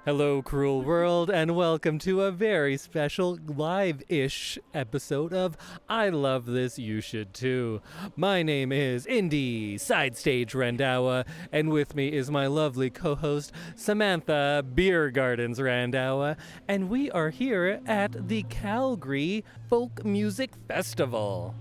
Hello, cruel world, and welcome to a very special live-ish episode of I Love This, You Should Too. My name is Indy Side Stage Randawa, and with me is my lovely co-host Samantha Beer Gardens Randawa, and we are here at the Calgary Folk Music Festival.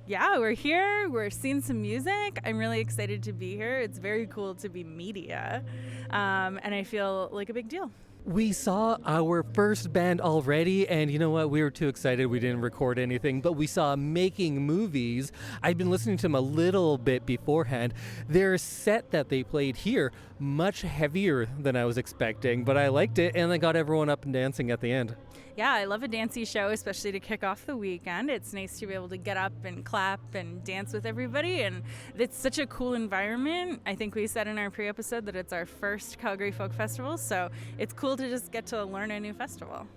Yeah, we're here. We're seeing some music. I'm really excited to be here. It's very cool to be media, and I feel like a big deal. We saw our first band already, and you know what? We were too excited. We didn't record anything, but we saw Making Movies. I'd been listening to them a little bit beforehand. Their set that they played here, much heavier than I was expecting, but I liked it, and they got everyone up and dancing at the end. Yeah, I love a dancey show, especially to kick off the weekend. It's nice to be able to get up and clap and dance with everybody, and it's such a cool environment. I think we said in our pre-episode that it's our first Calgary Folk Festival, so it's cool to just get to learn a new festival.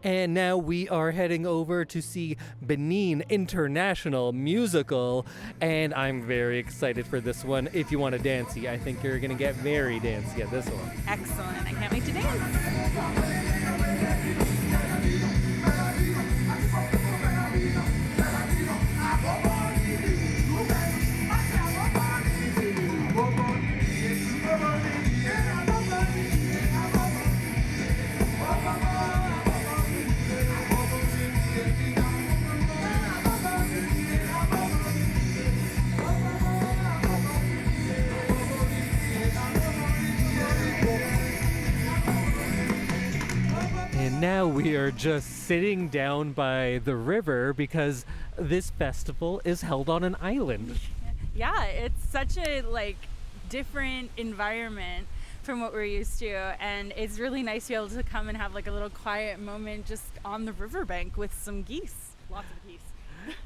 And now we are heading over to see Benin International Musical, and I'm very excited for this one. If you want to dancey, I think you're going to get very dancey at this one. Excellent. I can't wait to dance. And now we are just sitting down by the river because this festival is held on an island. Yeah, it's such a different environment from what we're used to, and it's really nice to be able to come and have a little quiet moment just on the riverbank with some geese. Lots of geese.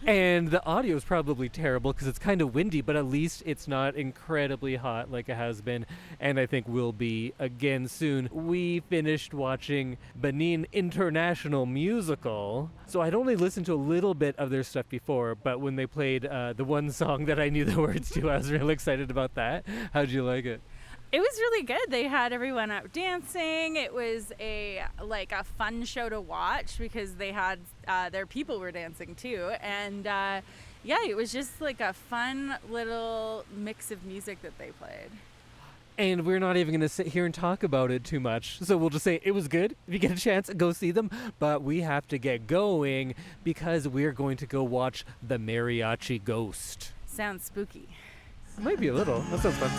And the audio is probably terrible because it's kind of windy, but at least it's not incredibly hot like it has been, and I think will be again soon. We finished watching Benin International Musical, so I'd only listened to a little bit of their stuff before, but when they played the one song that I knew the words to, I was really excited about that. How'd you like it? It was really good. They had everyone out dancing. It was a fun show to watch because they had their people were dancing too, and it was just a fun little mix of music that they played. And we're not even going to sit here and talk about it too much, so we'll just say it was good. If you get a chance, go see them, but we have to get going because we're going to go watch the Mariachi Ghost. Sounds spooky. It might be a little. That sounds fun.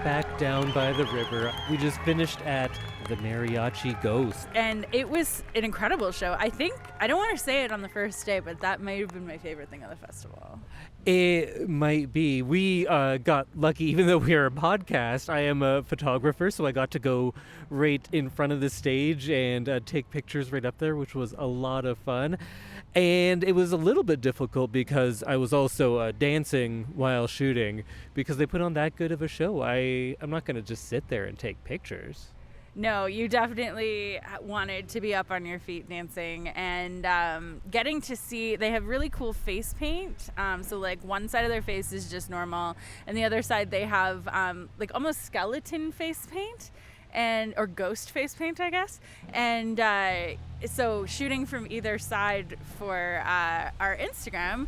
Back down by the river. We just finished at the Mariachi Ghost. And it was an incredible show. I don't want to say it on the first day, but that might have been my favorite thing of the festival. It might be. We got lucky, even though we are a podcast. I am a photographer, so I got to go right in front of the stage and take pictures right up there, which was a lot of fun. And it was a little bit difficult because I was also dancing while shooting because they put on that good of a show. I'm not going to just sit there and take pictures. No, you definitely wanted to be up on your feet dancing and getting to see, they have really cool face paint. So one side of their face is just normal and the other side they have almost skeleton face paint. Or ghost face paint, I guess. And so shooting from either side for our Instagram,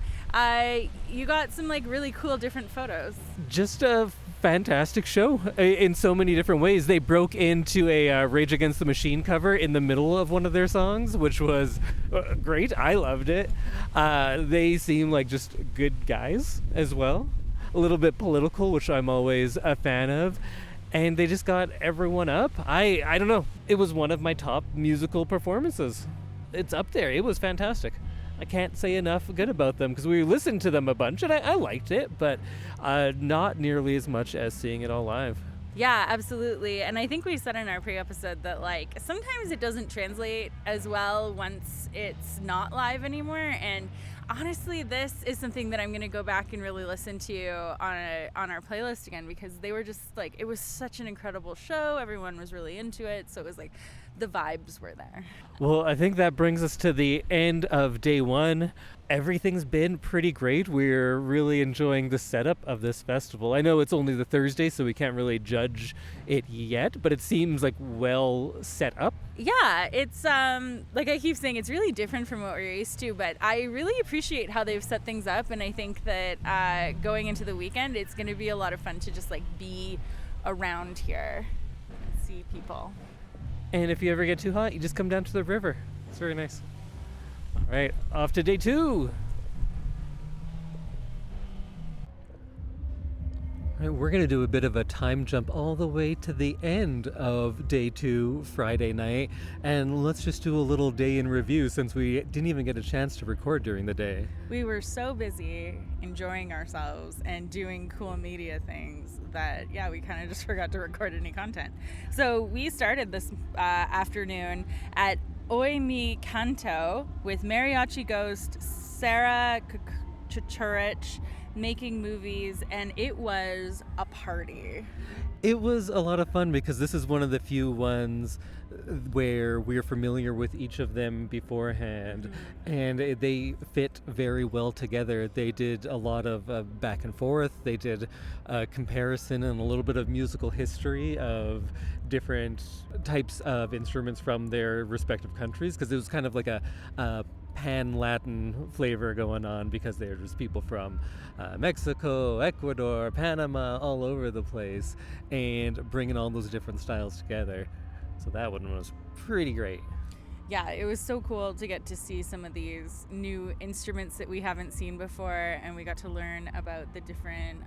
you got some really cool different photos. Just a fantastic show in so many different ways. They broke into a Rage Against the Machine cover in the middle of one of their songs, which was great. I loved it. They seem like just good guys as well. A little bit political, which I'm always a fan of. And they just got everyone up. I don't know. It was one of my top musical performances. It's up there. It was fantastic. I can't say enough good about them because we listened to them a bunch and I liked it, but not nearly as much as seeing it all live. Yeah, absolutely. And I think we said in our pre-episode that like sometimes it doesn't translate as well once it's not live anymore. And honestly, this is something that I'm going to go back and really listen to on our playlist again, because they were just like, it was such an incredible show. Everyone was really into it. So it was like the vibes were there. Well, I think that brings us to the end of day one. Everything's been pretty great. We're really enjoying the setup of this festival. I know it's only the Thursday, so we can't really judge it yet, but it seems like well set up. Yeah, it's like I keep saying, it's really different from what we're used to, but I really appreciate how they've set things up, and I think that going into the weekend, it's going to be a lot of fun to just like be around here and see people. And if you ever get too hot, you just come down to the river. It's very nice. All right, off to day two. All right, we're going to do a bit of a time jump all the way to the end of day two, Friday night. And let's just do a little day in review since we didn't even get a chance to record during the day. We were so busy enjoying ourselves and doing cool media things that, yeah, we kind of just forgot to record any content. So we started this afternoon at Oi Mi Canto with Mariachi Ghost, Sarah Church, making movies, and it was a party. It was a lot of fun because this is one of the few ones where we're familiar with each of them beforehand, and they fit very well together. They did a lot of back and forth. They did a comparison and a little bit of musical history of different types of instruments from their respective countries, because it was kind of like a pan-Latin flavor going on because they're just people from Mexico, Ecuador, Panama, all over the place, and bringing all those different styles together. So that one was pretty great. Yeah, it was so cool to get to see some of these new instruments that we haven't seen before, and we got to learn about the different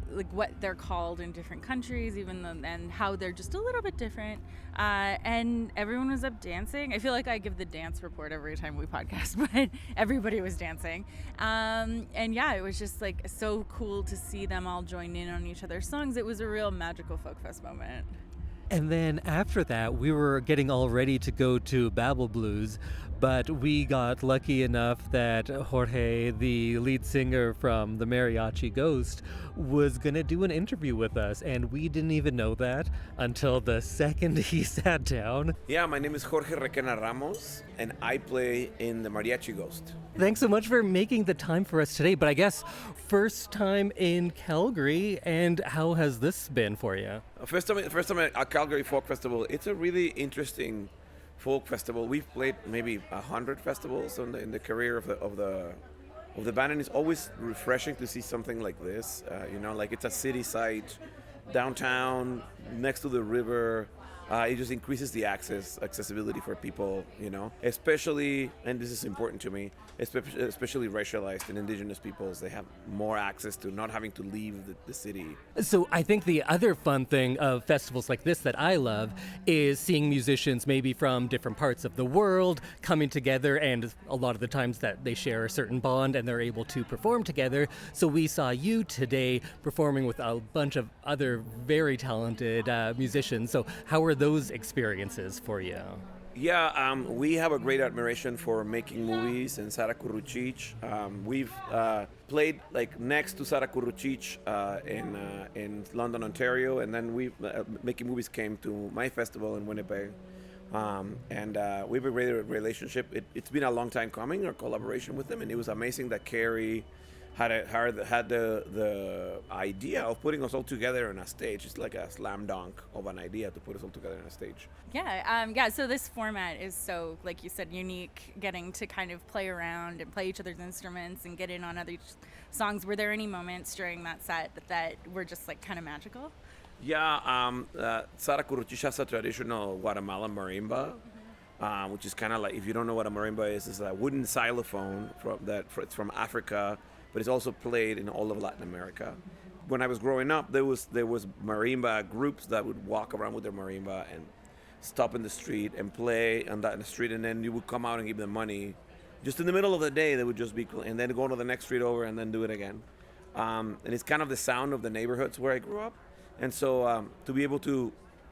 like what they're called in different countries, even though, and how they're just a little bit different. And everyone was up dancing. I feel like I give the dance report every time we podcast, but everybody was dancing. And yeah, it was just like so cool to see them all join in on each other's songs. It was a real magical folk fest moment. And then after that, we were getting all ready to go to Babel Blues, but we got lucky enough that Jorge, the lead singer from the Mariachi Ghost, was going to do an interview with us, and we didn't even know that until the second he sat down. Yeah, my name is Jorge Requena Ramos, and I play in the Mariachi Ghost. Thanks so much for making the time for us today, but I guess first time in Calgary, and how has this been for you? First time at Calgary Folk Festival. It's a really interesting folk festival. We've played maybe 100 festivals in the career of the band, and it's always refreshing to see something like this. Like it's a city site, downtown, next to the river. It just increases the accessibility for people, especially, and this is important to me, especially racialized and indigenous peoples. They have more access to not having to leave the city. So I think the other fun thing of festivals like this that I love is seeing musicians maybe from different parts of the world coming together, and a lot of the times that they share a certain bond and they're able to perform together. So we saw you today performing with a bunch of other very talented musicians. So how were those experiences for you? Yeah, we have a great admiration for making movies and Sara Kurucic. We've played like next to Sara Kurucic in London, Ontario, and then making movies came to my festival in Winnipeg. And we have a great relationship. It's been a long time coming, our collaboration with them, and it was amazing that Carrie had the idea of putting us all together on a stage. It's like a slam dunk of an idea to put us all together on a stage. Yeah. So this format is so, like you said, unique. Getting to kind of play around and play each other's instruments and get in on other songs. Were there any moments during that set that were just like kind of magical? Yeah, Sara Curuchish has a traditional Guatemalan marimba, which is kind of like, if you don't know what a marimba is, it's a wooden xylophone it's from Africa, but it's also played in all of Latin America. When I was growing up, there was marimba groups that would walk around with their marimba and stop in the street and play on the street, and then you would come out and give them money. Just in the middle of the day, they would just be, and then go to the next street over and then do it again. And it's kind of the sound of the neighborhoods where I grew up. And so to be able to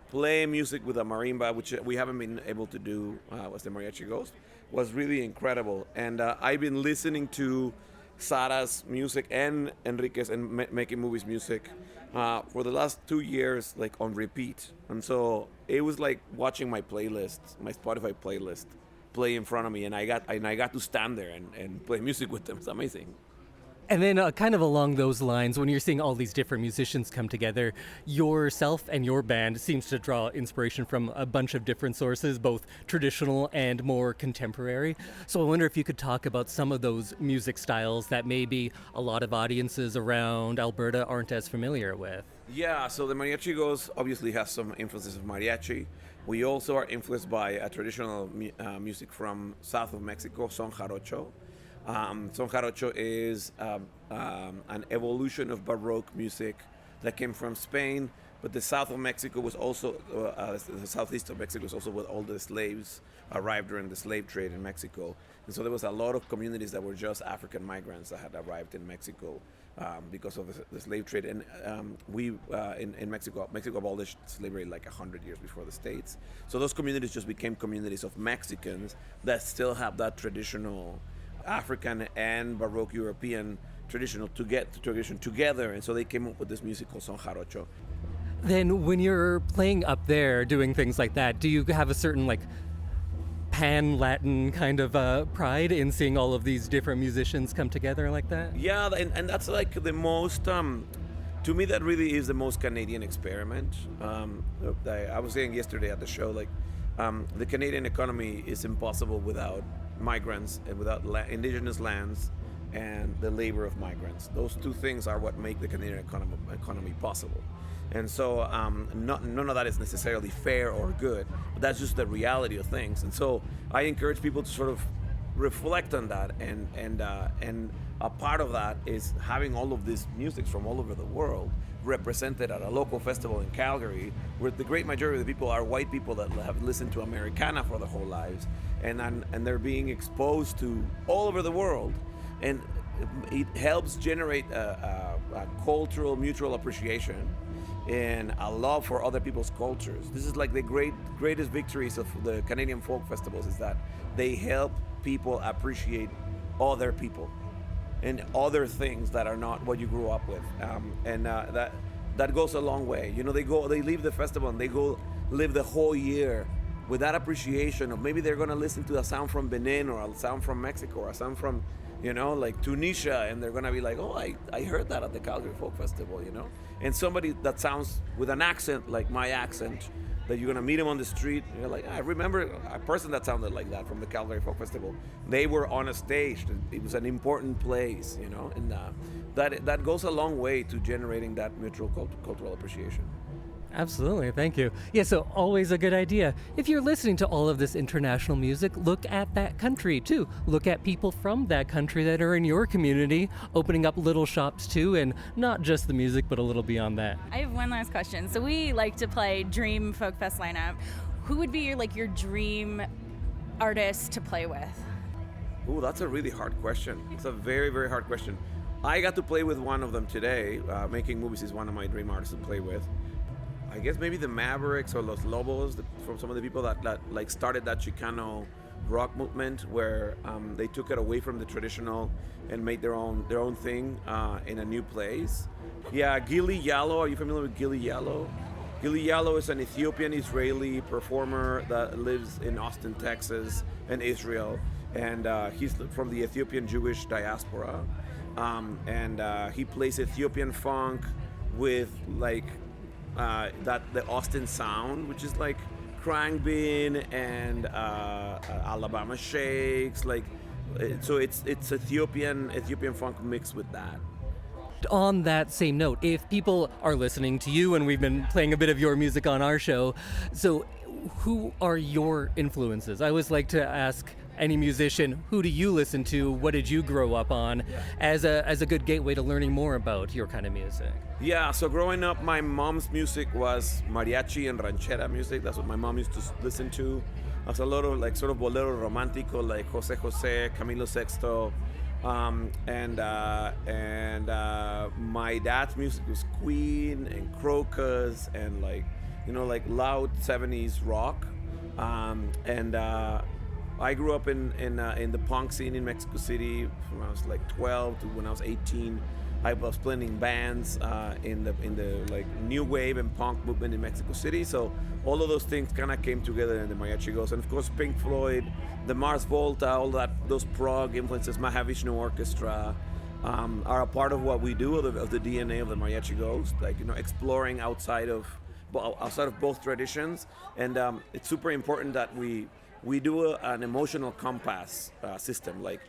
play music with a marimba, which we haven't been able to do, was the Mariachi Ghost, was really incredible. And I've been listening to Sara's music and Enrique's and Making Movies music for the last 2 years, like on repeat. And so it was like watching my playlist, my Spotify playlist, play in front of me, and I got to stand there and play music with them. It's amazing. And then kind of along those lines, when you're seeing all these different musicians come together, yourself and your band seems to draw inspiration from a bunch of different sources, both traditional and more contemporary. So I wonder if you could talk about some of those music styles that maybe a lot of audiences around Alberta aren't as familiar with. Yeah, so the Mariachi Ghost obviously has some influences of mariachi. We also are influenced by a traditional music from south of Mexico, son jarocho. Son jarocho is an evolution of Baroque music that came from Spain, but the south of Mexico was also, the southeast of Mexico was also where all the slaves arrived during the slave trade in Mexico. And so there was a lot of communities that were just African migrants that had arrived in Mexico because of the slave trade. And in Mexico abolished slavery like 100 years before the States. So those communities just became communities of Mexicans that still have that traditional African and Baroque European tradition together, and so they came up with this music called son jarocho. Then when you're playing up there doing things like that, do you have a certain like pan-Latin kind of pride in seeing all of these different musicians come together like that? Yeah, and that's like the most, to me that really is the most Canadian experiment. I was saying yesterday at the show, like the Canadian economy is impossible without migrants and without indigenous lands and the labor of migrants. Those two things are what make the Canadian economy possible. And so none of that is necessarily fair or good, but that's just the reality of things. And so I encourage people to sort of reflect on that, and a part of that is having all of these musics from all over the world represented at a local festival in Calgary, where the great majority of the people are white people that have listened to Americana for their whole lives, and they're being exposed to all over the world, and it helps generate a cultural mutual appreciation and a love for other people's cultures. This is like the greatest victories of the Canadian folk festivals, is that they help people appreciate other people and other things that are not what you grew up with, and that goes a long way. You know, they leave the festival and they go live the whole year with that appreciation of, maybe they're going to listen to a sound from Benin or a sound from Mexico or a sound from, you know, like Tunisia, and they're going to be like, oh, I heard that at the Calgary Folk Festival, you know. And somebody that sounds with an accent like my accent, that you're going to meet him on the street, and you're like, I remember a person that sounded like that from the Calgary Folk Festival. They were on a stage. It was an important place, you know, and that goes a long way to generating that mutual cultural appreciation. Absolutely, thank you. Yeah, so always a good idea. If you're listening to all of this international music, look at that country too. Look at people from that country that are in your community, opening up little shops too, and not just the music, but a little beyond that. I have one last question. So we like to play Dream Folk Fest lineup. Who would be your dream artist to play with? Ooh, that's a really hard question. It's a very, very hard question. I got to play with one of them today. Making Movies is one of my dream artists to play with. I guess maybe the Mavericks or Los Lobos, from some of the people that like started that Chicano rock movement, where they took it away from the traditional and made their own thing in a new place. Yeah, Gili Yalo. Are you familiar with Gili Yalo? Gili Yalo is an Ethiopian-Israeli performer that lives in Austin, Texas, and Israel, and he's from the Ethiopian Jewish diaspora. and he plays Ethiopian funk with like the Austin sound, which is like Krang Bean and Alabama Shakes, like so it's Ethiopian funk mixed with that. On that same note, if people are listening to you, and we've been playing a bit of your music on our show, so who are your influences? I always like to ask any musician, who do you listen to? What did you grow up on? As a good gateway to learning more about your kind of music. Yeah, so growing up, my mom's music was mariachi and ranchera music. That's what my mom used to listen to. I was a lot of like sort of bolero romantico, like Jose Jose, Camilo Sexto. And my dad's music was Queen and Crocus and like, you know, like loud 70s rock. I grew up in the punk scene in Mexico City from when I was like 12 to when I was 18. I was playing in bands in the like new wave and punk movement in Mexico City. So all of those things kind of came together in the Mariachi Ghost, and of course Pink Floyd, the Mars Volta, all that, those prog influences, Mahavishnu Orchestra, are a part of what we do, of the DNA of the Mariachi Ghost. Like, you know, exploring outside of both traditions, and it's super important that we do an emotional compass system. Like,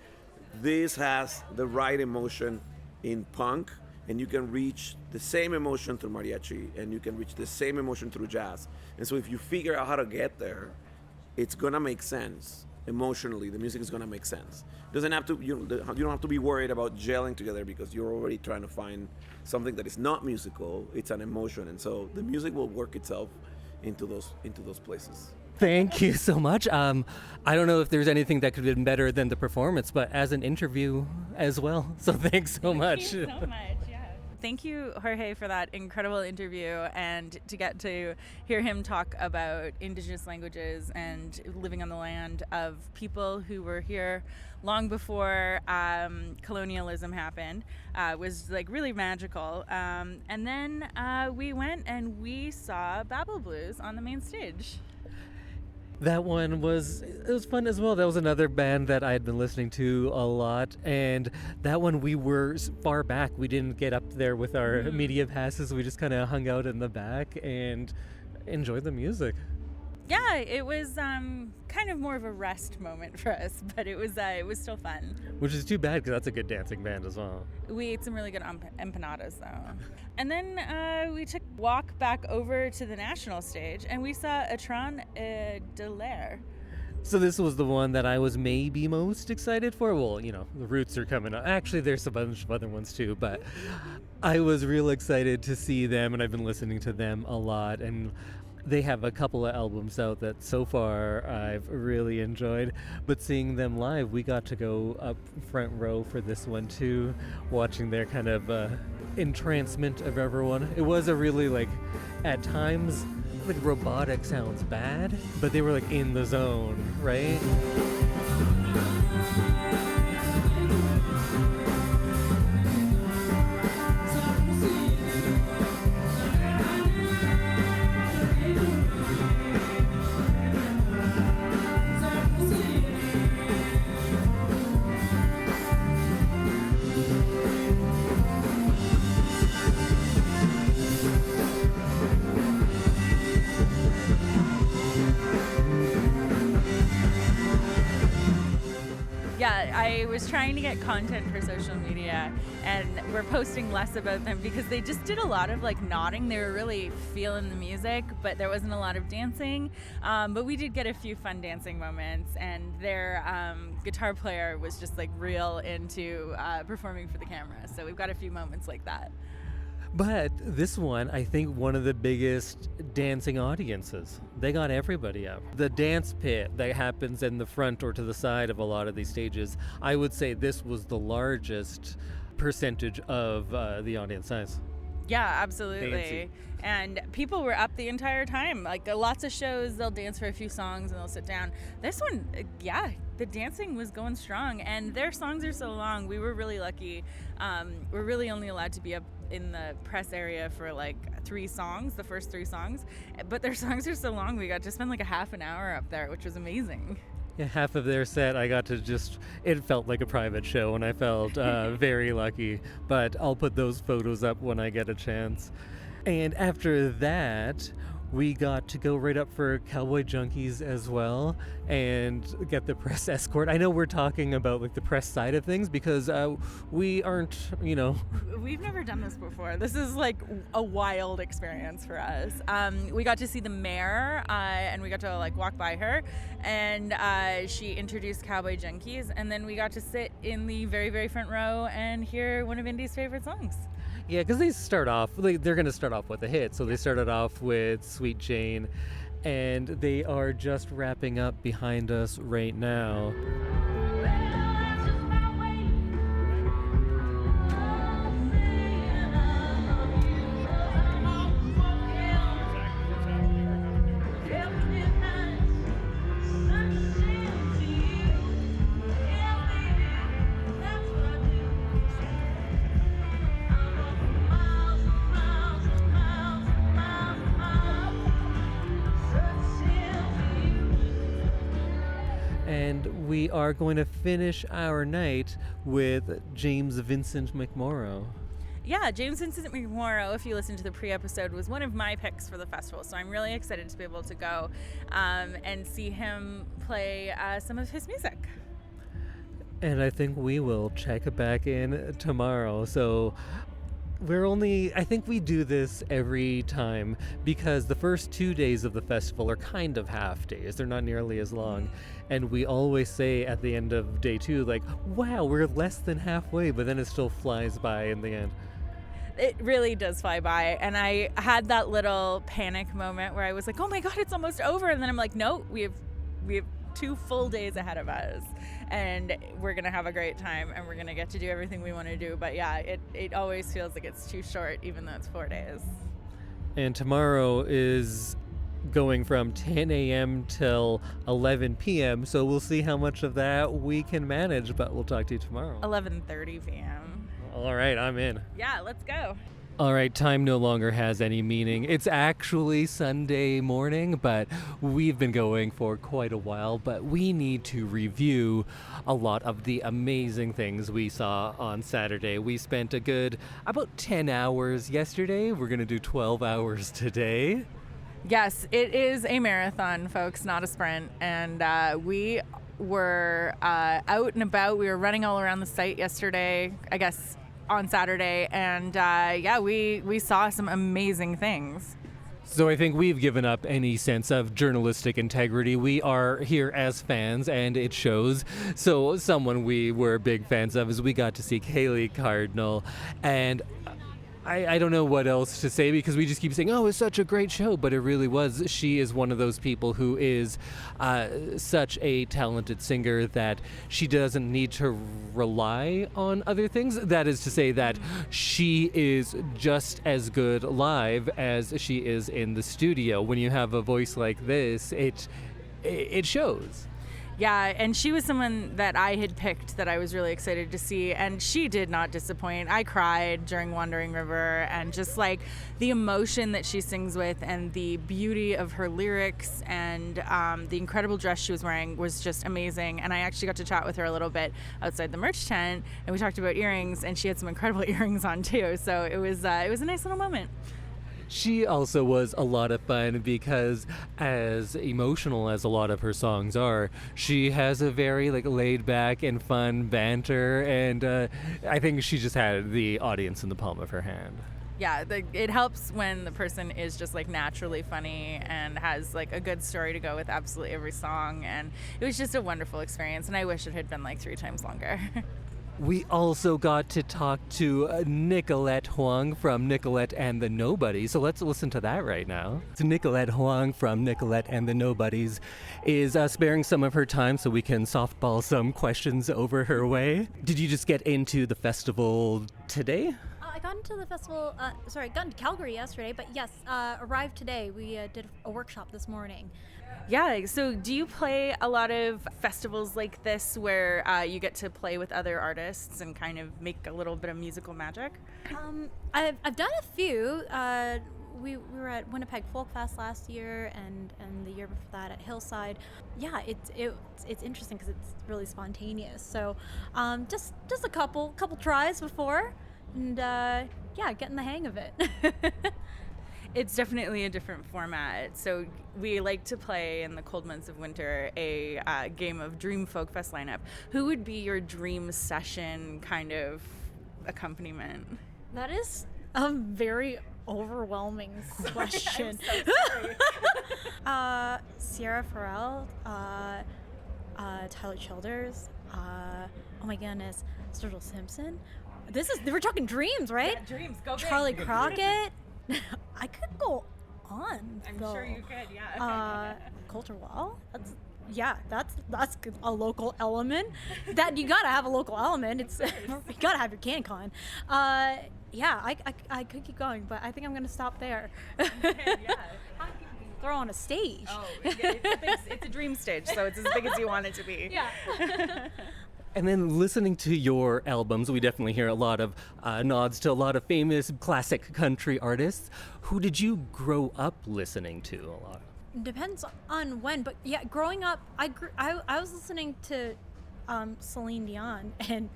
this has the right emotion in punk, and you can reach the same emotion through mariachi, and you can reach the same emotion through jazz. And so if you figure out how to get there, it's gonna make sense emotionally. The music is gonna make sense. It doesn't have to. You don't have to be worried about gelling together because you're already trying to find something that is not musical. It's an emotion, and so the music will work itself into those places. Thank you so much. I don't know if there's anything that could have been better than the performance, but as an interview as well. So thanks so much. Thank you so much. Yeah. Thank you, Jorge, for that incredible interview, and to get to hear him talk about Indigenous languages and living on the land of people who were here long before colonialism happened was like really magical. And then we went and we saw Babel Blues on the main stage. That one was fun as well. That was another band that I had been listening to a lot, and that one we were far back. We didn't get up there with our media passes. We just kind of hung out in the back and enjoyed the music. Yeah, it was kind of more of a rest moment for us, but it was still fun. Which is too bad because that's a good dancing band as well. We ate some really good empanadas though. And then we took a walk back over to the national stage and we saw Atron de l'Air. So this was the one that I was maybe most excited for. Well, you know, the Roots are coming up. Actually, there's a bunch of other ones too, but I was real excited to see them, and I've been listening to them a lot, and they have a couple of albums out that so far I've really enjoyed, but seeing them live, we got to go up front row for this one too, watching their kind of entrancement of everyone. It was a really, like, at times, like, robotic sounds bad, but they were like in the zone, right? I was trying to get content for social media, and we're posting less about them because they just did a lot of like nodding. They were really feeling the music, but there wasn't a lot of dancing. But we did get a few fun dancing moments, and their guitar player was just like real into performing for the camera. So we've got a few moments like that. But this one, I think one of the biggest dancing audiences. They got everybody up. The dance pit that happens in the front or to the side of a lot of these stages, I would say this was the largest percentage of the audience size. Yeah, absolutely. Fancy. And people were up the entire time. Like lots of shows, they'll dance for a few songs and they'll sit down. This one, yeah, the dancing was going strong, and their songs are so long. We were really lucky. We're really only allowed to be up in the press area for like 3 songs, the first 3 songs, but their songs are so long we got to spend like a half an hour up there, which was amazing. Yeah, half of their set I got to it felt like a private show, and I felt very lucky. But I'll put those photos up when I get a chance. And after that, we got to go right up for Cowboy Junkies as well and get the press escort. I know we're talking about like the press side of things because we aren't, We've never done this before. This is like a wild experience for us. We got to see the mayor and we got to like walk by her, and she introduced Cowboy Junkies, and then we got to sit in the very, very front row and hear one of Indy's favorite songs. Yeah, because they start off, they're going to start off with a hit. So they started off with Sweet Jane, and they are just wrapping up behind us right now. And we are going to finish our night with James Vincent McMorrow. Yeah, James Vincent McMorrow, if you listen to the pre-episode, was one of my picks for the festival. So I'm really excited to be able to go and see him play some of his music. And I think we will check back in tomorrow. So I think we do this every time because the first 2 days of the festival are kind of half days. They're not nearly as long. And we always say at the end of day 2, like, wow, we're less than halfway, but then it still flies by in the end. It really does fly by. And I had that little panic moment where I was like, oh my God, it's almost over. And then I'm like, no, we have 2 full days ahead of us. And we're going to have a great time, and we're going to get to do everything we want to do. But yeah, it always feels like it's too short, even though it's 4 days. And tomorrow is going from 10 a.m. till 11 p.m. So we'll see how much of that we can manage, but we'll talk to you tomorrow. 11:30 p.m. All right, I'm in. Yeah, let's go. All right, time no longer has any meaning. It's actually Sunday morning, but we've been going for quite a while, but we need to review a lot of the amazing things we saw on Saturday. We spent a good about 10 hours yesterday. We're going to do 12 hours today. Yes, it is a marathon, folks, not a sprint. And we were out and about. We were running all around the site yesterday, I guess, on Saturday. And we saw some amazing things. So I think we've given up any sense of journalistic integrity. We are here as fans, and it shows. So someone we were big fans of is we got to see Kaylee Cardinal, and I don't know what else to say because we just keep saying, oh, it's such a great show, but it really was. She is one of those people who is such a talented singer that she doesn't need to rely on other things. That is to say that she is just as good live as she is in the studio. When you have a voice like this, it shows. Yeah, and she was someone that I had picked that I was really excited to see, and she did not disappoint. I cried during Wandering River, and just like the emotion that she sings with and the beauty of her lyrics and the incredible dress she was wearing was just amazing. And I actually got to chat with her a little bit outside the merch tent, and we talked about earrings, and she had some incredible earrings on too. So it was a nice little moment. She also was a lot of fun because, as emotional as a lot of her songs are, she has a very laid back and fun banter, and I think she just had the audience in the palm of her hand. Yeah, it helps when the person is just naturally funny and has a good story to go with absolutely every song, and it was just a wonderful experience, and I wish it had been 3 times longer. We also got to talk to Nicolette Huang from Nicolette and the Nobodies. So let's listen to that right now. So Nicolette Huang from Nicolette and the Nobodies is sparing some of her time so we can softball some questions over her way. Did you just get into the festival today? I got into the festival, got into Calgary yesterday, but yes, arrived today. We did a workshop this morning. Yeah, so do you play a lot of festivals like this where you get to play with other artists and kind of make a little bit of musical magic? I've done a few. we were at Winnipeg Folk Fest last year, and the year before that at Hillside. Yeah, it's interesting because it's really spontaneous. So just a couple tries before, and yeah, getting the hang of it. It's definitely a different format. So we like to play in the cold months of winter a game of Dream Folk Fest lineup. Who would be your dream session kind of accompaniment? That is a very overwhelming question. I'm so sorry. Sierra Farrell, Tyler Childers, oh my goodness, Sturgill Simpson. We're talking dreams, right? Yeah, dreams, go big. Charlie Crockett. I could go on. I'm though. sure you could, yeah. Coulter Wall. That's a local element. That you gotta have a local element. It's you gotta have your CanCon. Yeah, I could keep going, but I think I'm gonna stop there. Okay, yeah. Throw on a stage. Oh, it's a dream stage, so it's as big as you want it to be. Yeah. And then listening to your albums, we definitely hear a lot of nods to a lot of famous classic country artists. Who did you grow up listening to a lot? Depends on when, but yeah, growing up, I was listening to Celine Dion and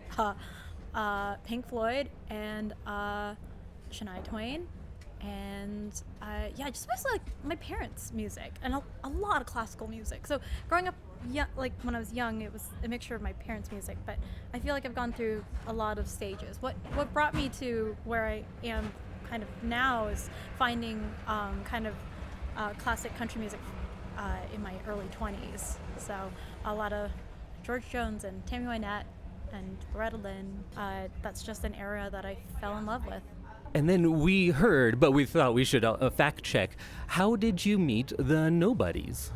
Pink Floyd and Shania Twain, and yeah, just basically like my parents' music and a lot of classical music. So growing up, yeah, like when I was young, it was a mixture of my parents' music, but I feel like I've gone through a lot of stages. What brought me to where I am kind of now is finding kind of classic country music in my early 20s. So a lot of George Jones and Tammy Wynette and Loretta Lynn. That's just an era that I fell in love with. And then we heard, but we thought we should fact check. How did you meet the Nobodies?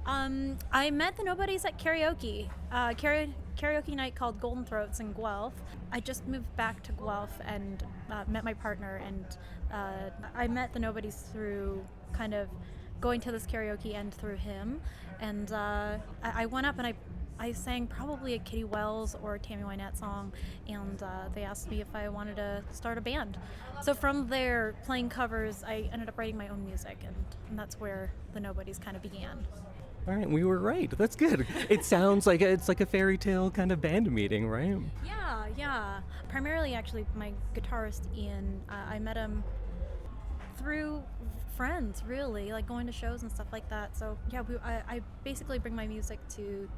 I met the Nobodies at karaoke. Karaoke night called Golden Throats in Guelph. I just moved back to Guelph and met my partner, and I met the Nobodies through kind of going to this karaoke and through him. And I went up and I sang probably a Kitty Wells or a Tammy Wynette song, and they asked me if I wanted to start a band. So from there, playing covers, I ended up writing my own music, and that's where the Nobodies kind of began. All right, we were right. That's good. It sounds like it's like a fairy tale kind of band meeting, right? Yeah. Primarily, actually, my guitarist Ian. I met him through friends, really, like going to shows and stuff like that. So yeah, I basically bring my music to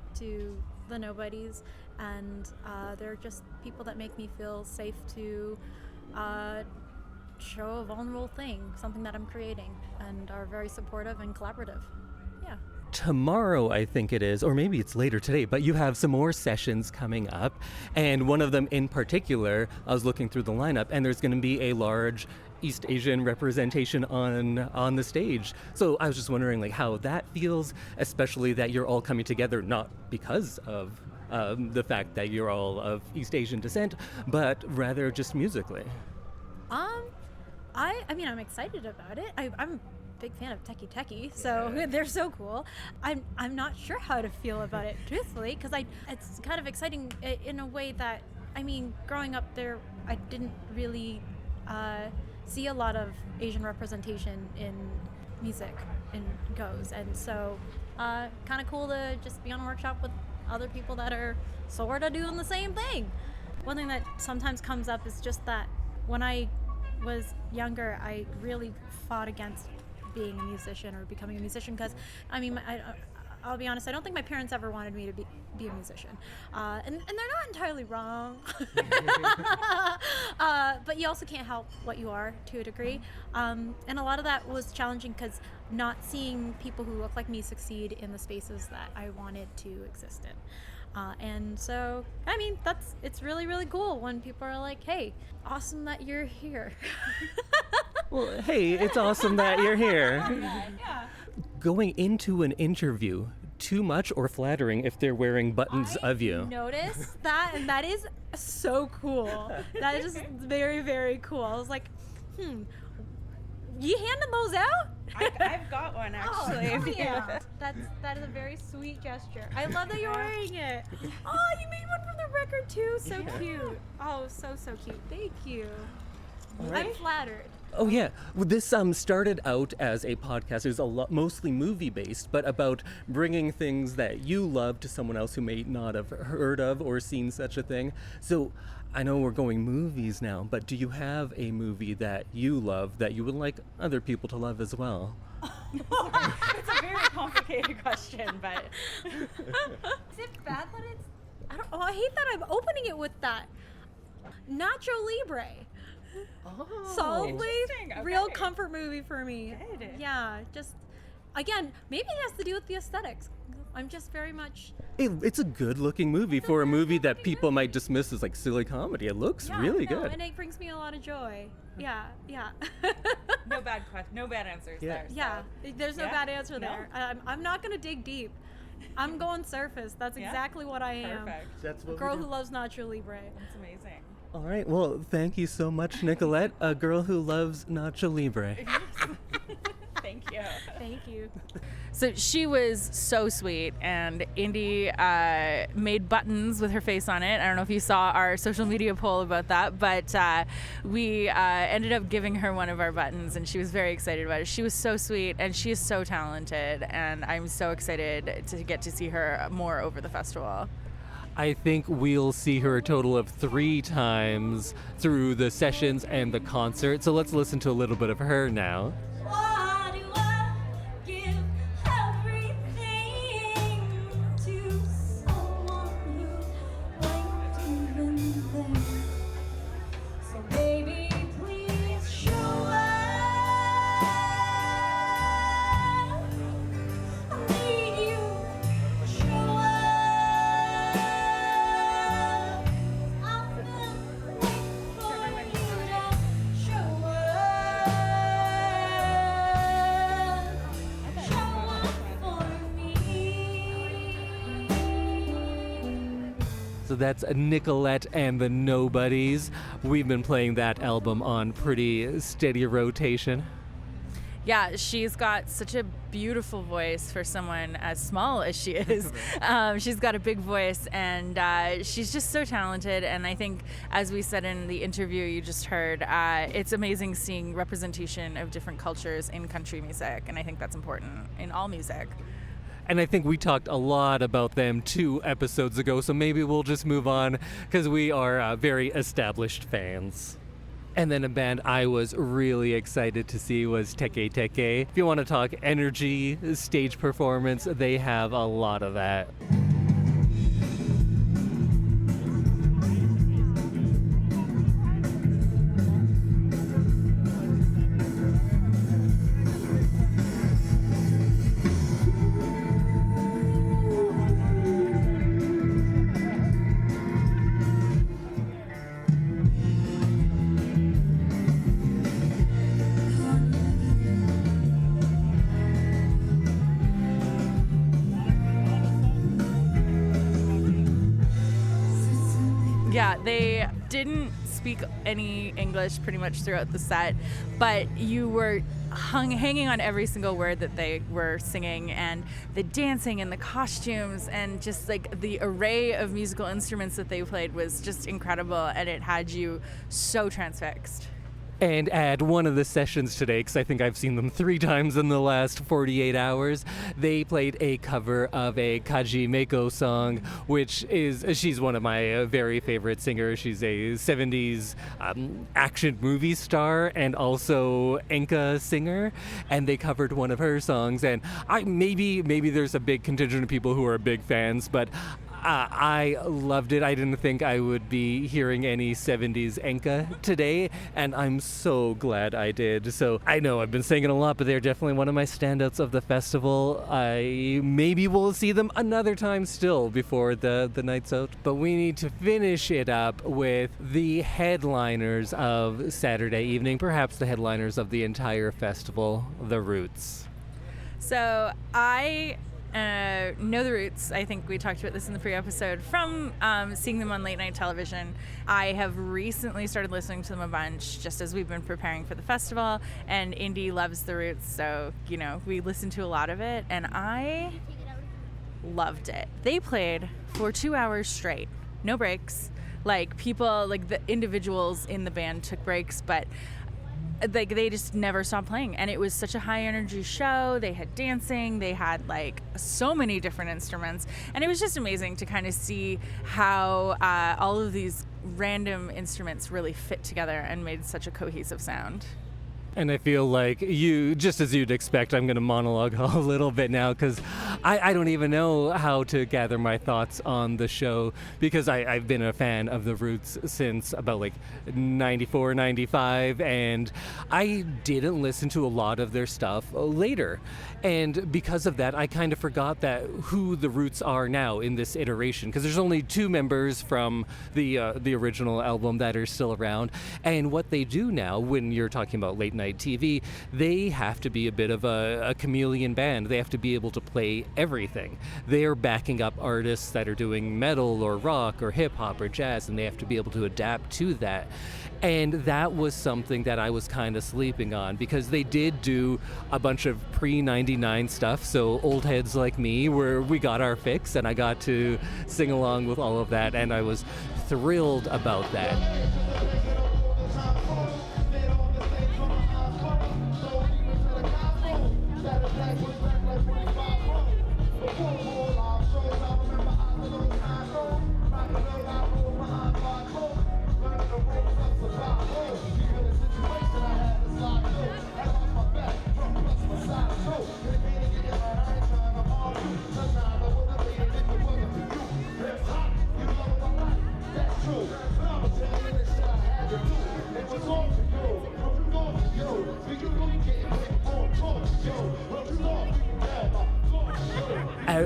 the Nobodies, and they're just people that make me feel safe to show a vulnerable thing, something that I'm creating, and are very supportive and collaborative. Yeah. Tomorrow, I think it is, or maybe it's later today, but you have some more sessions coming up, and one of them in particular, I was looking through the lineup, and there's going to be a large East Asian representation on the stage. So I was just wondering like how that feels, especially that you're all coming together not because of the fact that you're all of East Asian descent, but rather just musically. I mean, I'm excited about it. I'm a big fan of TEKE, so they're so cool. I'm not sure how to feel about it, truthfully, because it's kind of exciting in a way that, I mean, growing up there, I didn't really see a lot of Asian representation in music and goes, and so kind of cool to just be on a workshop with other people that are sort of doing the same thing. One thing that sometimes comes up is just that when I was younger, I really fought against being a musician or becoming a musician, because I mean, I'll be honest, I don't think my parents ever wanted me to be a musician, and they're not entirely wrong. But you also can't help what you are to a degree, and a lot of that was challenging because not seeing people who look like me succeed in the spaces that I wanted to exist in. And so, I mean, it's really, really cool when people are like, hey, awesome that you're here. Well, hey, it's awesome that you're here. Yeah. Going into an interview, too much or flattering if they're wearing buttons of you? Noticed that, and that is so cool. That is just very, very cool. I was like, you handing those out? I've got one, actually. Oh, yeah. That is a very sweet gesture. I love that you're wearing it. Oh, you made one for the record too. So cute. Oh, so cute. Thank you. Right. I'm flattered. Oh yeah, well, this started out as a podcast. It was mostly movie-based, but about bringing things that you love to someone else who may not have heard of or seen such a thing. So I know we're going movies now, but do you have a movie that you love that you would like other people to love as well? It's a very complicated question, but Is it bad that it's? I hate that I'm opening it with that. Nacho Libre. Solidly Interesting, okay. real comfort movie for me. Good. Yeah, just again, maybe it has to do with the aesthetics. I'm just very much It's a good-looking movie for a movie that people might dismiss as like silly comedy. It looks really good. and it brings me a lot of joy. Yeah. no bad answers Yeah. there. So. Yeah, there's no Yeah, bad answer no. there. I'm not gonna dig deep. I'm going surface. That's Yeah. exactly what I am. Perfect. That's A what girl we who do. loves Nacho Libre. That's amazing. All right, well, thank you so much, Nicolette, a girl who loves Nacho Libre. Thank you. Thank you. So she was so sweet, and Indy made buttons with her face on it. I don't know if you saw our social media poll about that, but we ended up giving her one of our buttons, and she was very excited about it. She was so sweet, and she is so talented, and I'm so excited to get to see her more over the festival. I think we'll see her a total of 3 times through the sessions and the concert, so let's listen to a little bit of her now. Why do I give everything to someone who ain't even there? So baby, please show up. I need you. Show up. I've been waiting for you to show up. Show up for me. So that's Nicolette and the Nobodies. We've been playing that album on pretty steady rotation. Yeah, she's got such a beautiful voice for someone as small as she is. She's got a big voice, and she's just so talented. And I think, as we said in the interview you just heard, it's amazing seeing representation of different cultures in country music, and I think that's important in all music. And I think we talked a lot about them 2 episodes ago, so maybe we'll just move on because we are very established fans. And then a band I was really excited to see was TEKE. If you want to talk energy, stage performance, they have a lot of that. Yeah, they didn't speak any English pretty much throughout the set, but you were hanging on every single word that they were singing, and the dancing and the costumes and just like the array of musical instruments that they played was just incredible, and it had you so transfixed. And at one of the sessions today, because I think I've seen them 3 times in the last 48 hours, they played a cover of a Kaji Meiko song, which she's one of my very favorite singers. She's a 70s action movie star and also enka singer, and they covered one of her songs. And maybe there's a big contingent of people who are big fans, but I loved it. I didn't think I would be hearing any 70s enka today, and I'm so glad I did. So I know I've been saying it a lot, but they're definitely one of my standouts of the festival. I maybe will see them another time still before the night's out. But we need to finish it up with the headliners of Saturday evening, perhaps the headliners of the entire festival, The Roots. So I know The Roots. I think we talked about this in the pre-episode from seeing them on late night television. I have recently started listening to them a bunch just as we've been preparing for the festival, and Indy loves The Roots, so we listened to a lot of it, and I loved it. They played for 2 hours straight, no breaks. Like the individuals in the band took breaks, but like they just never stopped playing, and it was such a high energy show. They had dancing, they had like so many different instruments, and it was just amazing to kind of see how all of these random instruments really fit together and made such a cohesive sound. And I feel like you, just as you'd expect, I'm going to monologue a little bit now because I don't even know how to gather my thoughts on the show because I've been a fan of the Roots since about like 94, 95, and I didn't listen to a lot of their stuff later. And because of that, I kind of forgot that who the Roots are now in this iteration because there's only 2 members from the original album that are still around. And what they do now, when you're talking about late night TV, they have to be a bit of a chameleon band. They have to be able to play everything. They are backing up artists that are doing metal or rock or hip hop or jazz, and they have to be able to adapt to that. And that was something that I was kind of sleeping on because they did do a bunch of pre-99 stuff. So old heads like me, where we got our fix, and I got to sing along with all of that, and I was thrilled about that.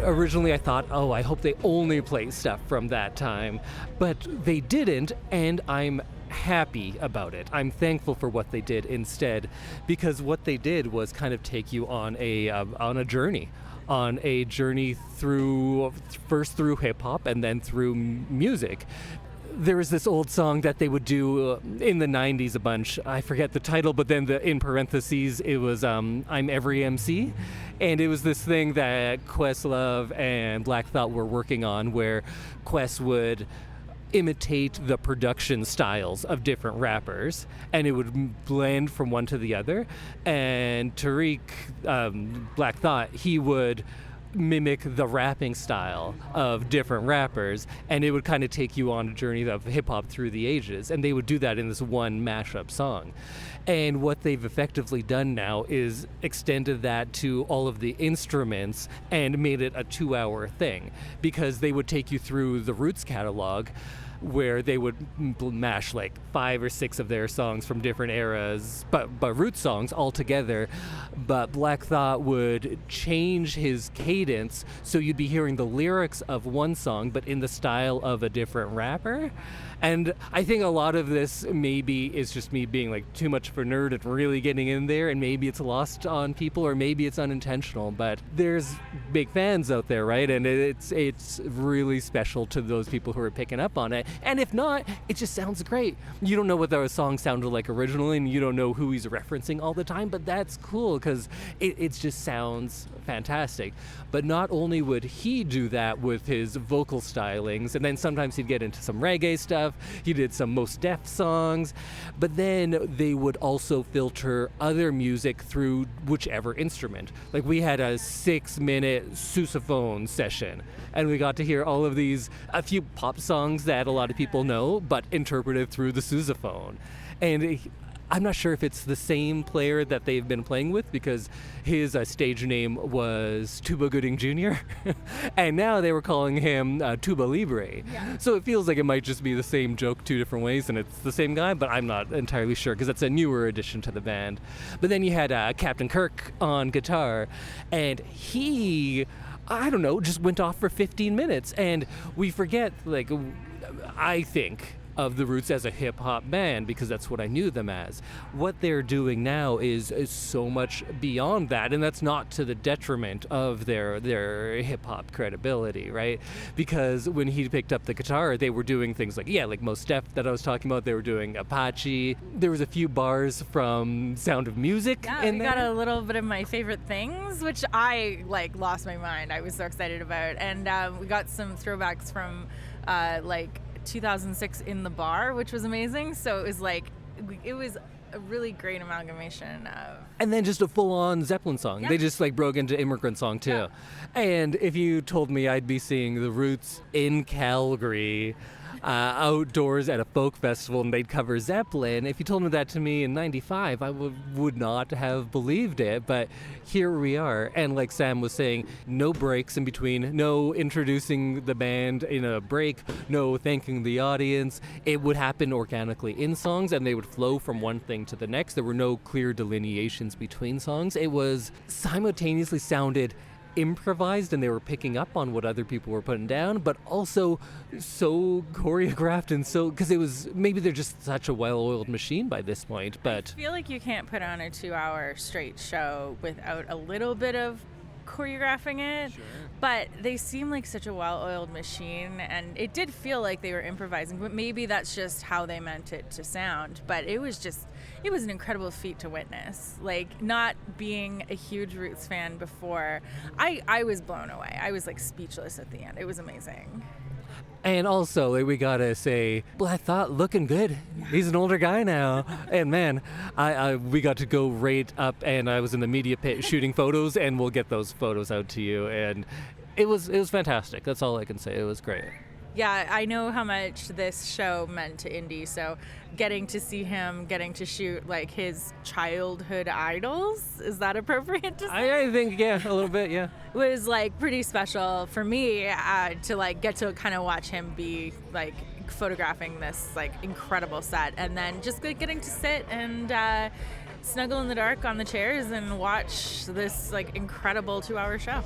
Originally, I thought, oh, I hope they only play stuff from that time, but they didn't, and I'm happy about it. I'm thankful for what they did instead, because what they did was kind of take you on a journey. On a journey through hip hop and then through music. There was this old song that they would do in the 90s a bunch. I forget the title, but then in parentheses, it was I'm Every MC. And it was this thing that Questlove and Black Thought were working on where Quest would imitate the production styles of different rappers, and it would blend from one to the other. And Tariq, Black Thought, he would mimic the rapping style of different rappers, and it would kind of take you on a journey of hip-hop through the ages, and they would do that in this one mashup song. And what they've effectively done now is extended that to all of the instruments and made it a 2-hour thing, because they would take you through the Roots catalog where they would mash like 5 or 6 of their songs from different eras, but Roots songs all together. But Black Thought would change his cadence so you'd be hearing the lyrics of one song but in the style of a different rapper. And I think a lot of this maybe is just me being like too much of a nerd and really getting in there, and maybe it's lost on people or maybe it's unintentional, but there's big fans out there, right? And it's really special to those people who are picking up on it. And if not, it just sounds great. You don't know what the song sounded like originally, and you don't know who he's referencing all the time, but that's cool because it just sounds fantastic. But not only would he do that with his vocal stylings, and then sometimes he'd get into some reggae stuff, he did some Mos Def songs, but then they would also filter other music through whichever instrument. Like we had a 6-minute sousaphone session, and we got to hear all of these, a few pop songs that a lot of people know, but interpreted through the sousaphone. And I'm not sure if it's the same player that they've been playing with, because his stage name was Tuba Gooding Jr. and now they were calling him Tuba Libre. Yeah. So it feels like it might just be the same joke 2 different ways, and it's the same guy, but I'm not entirely sure because it's a newer addition to the band. But then you had Captain Kirk on guitar, and he, I don't know, just went off for 15 minutes. And we forget, like, I think of the Roots as a hip-hop band because that's what I knew them as. What they're doing now is so much beyond that, and that's not to the detriment of their hip-hop credibility, right? Because when he picked up the guitar, they were doing things like Mos Def that I was talking about. They were doing Apache. There was a few bars from Sound of Music in there. We got a little bit of my favorite things, which I lost my mind. I was so excited about, and we got some throwbacks from 2006 in the bar, which was amazing. So it was a really great amalgamation of. And then just a full-on Zeppelin song. Yeah. They just like broke into immigrant song too. Yeah. And if you told me I'd be seeing the Roots in Calgary, outdoors at a folk festival, and they'd cover Zeppelin, if you told me that to me in '95, I would not have believed it. But here we are. And like Sam was saying, no breaks in between, no introducing the band in a break, no thanking the audience. It would happen organically in songs, and they would flow from one thing to the next. There were no clear delineations between songs. It was simultaneously sounded improvised, and they were picking up on what other people were putting down, but also so choreographed, and so, because it was, maybe they're just such a well-oiled machine by this point. But I feel like you can't put on a 2-hour straight show without a little bit of choreographing it. Sure. But they seem like such a well-oiled machine, and it did feel like they were improvising, but maybe that's just how they meant it to sound. But it was an incredible feat to witness. Like, not being a huge Roots fan before, I was blown away. I was like speechless at the end. It was amazing. And also, like, we gotta say, well, I thought looking good. He's an older guy now, and man, we got to go right up, and I was in the media pit shooting photos, and we'll get those photos out to you. And it was fantastic. That's all I can say. It was great. Yeah, I know how much this show meant to Indy, so getting to see him, getting to shoot like his childhood idols, is that appropriate to say? I think, yeah, a little bit, yeah. Was like pretty special for me to like get to kind of watch him be like photographing this like incredible set, and then just like, getting to sit and snuggle in the dark on the chairs and watch this like incredible 2-hour show.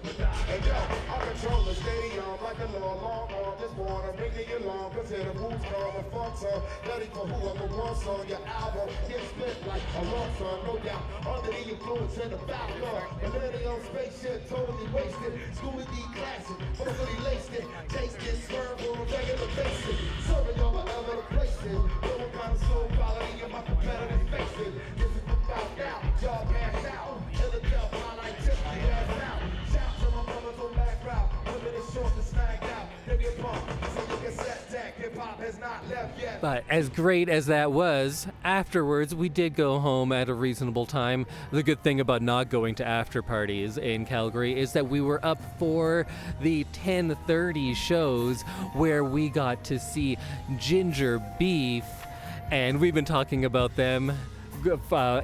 Hey, yo, I control the stadium like a little alarm on this morning. Bringing you along, consider the boots come a funk song. Ready for whoever wants on your album. Get spit like a long song, no doubt. Under the influence in the background. Millennium spaceship, totally wasted. Scooby D classic, overly laced it. Taste it, swerve on a regular basis. Serving y'all whatever the place is. No kind of soul quality in my competitive faces. This is about now, y'all pass out. In the devil, I like tip, pass out. Shout to my brothers on back route. Women is short to snag out. They get pumped, so you can set that. Hip hop has not left yet. But as great as that was, afterwards we did go home at a reasonable time. The good thing about not going to after parties in Calgary is that we were up for the 10:30 shows, where we got to see Ginger Beef, and we've been talking about them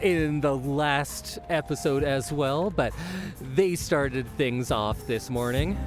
in the last episode as well, but they started things off this morning.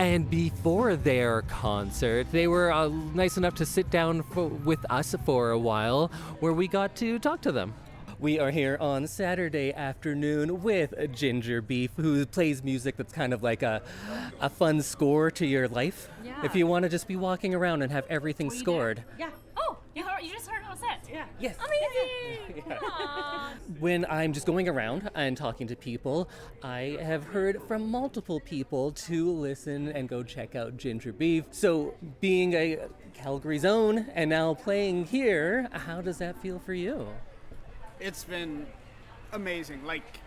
And before their concert, they were nice enough to sit down with us for a while, where we got to talk to them. We are here on Saturday afternoon with Ginger Beef, who plays music that's kind of like a fun score to your life. Yeah. If you want to just be walking around and have everything scored. Yeah. Oh, you just heard on set. Yeah. Yes. Amazing. Aw. When I'm just going around and talking to people, I have heard from multiple people to listen and go check out Ginger Beef. So being a Calgary's own and now playing here, how does that feel for you? It's been amazing. Like,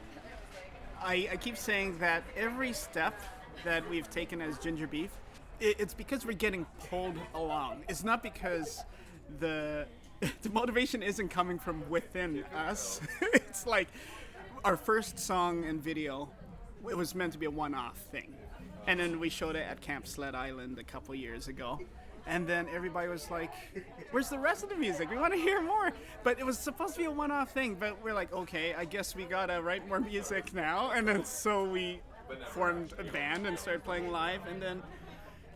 I keep saying that every step that we've taken as Ginger Beef, it's because we're getting pulled along. It's not because the motivation isn't coming from within us. It's like our first song and video, it was meant to be a one-off thing. And then we showed it at Camp Sled Island a couple years ago. And then everybody was like, where's the rest of the music? We want to hear more. But it was supposed to be a one-off thing. But we're like, okay, I guess we got to write more music now. And then so we formed a band and started playing live. And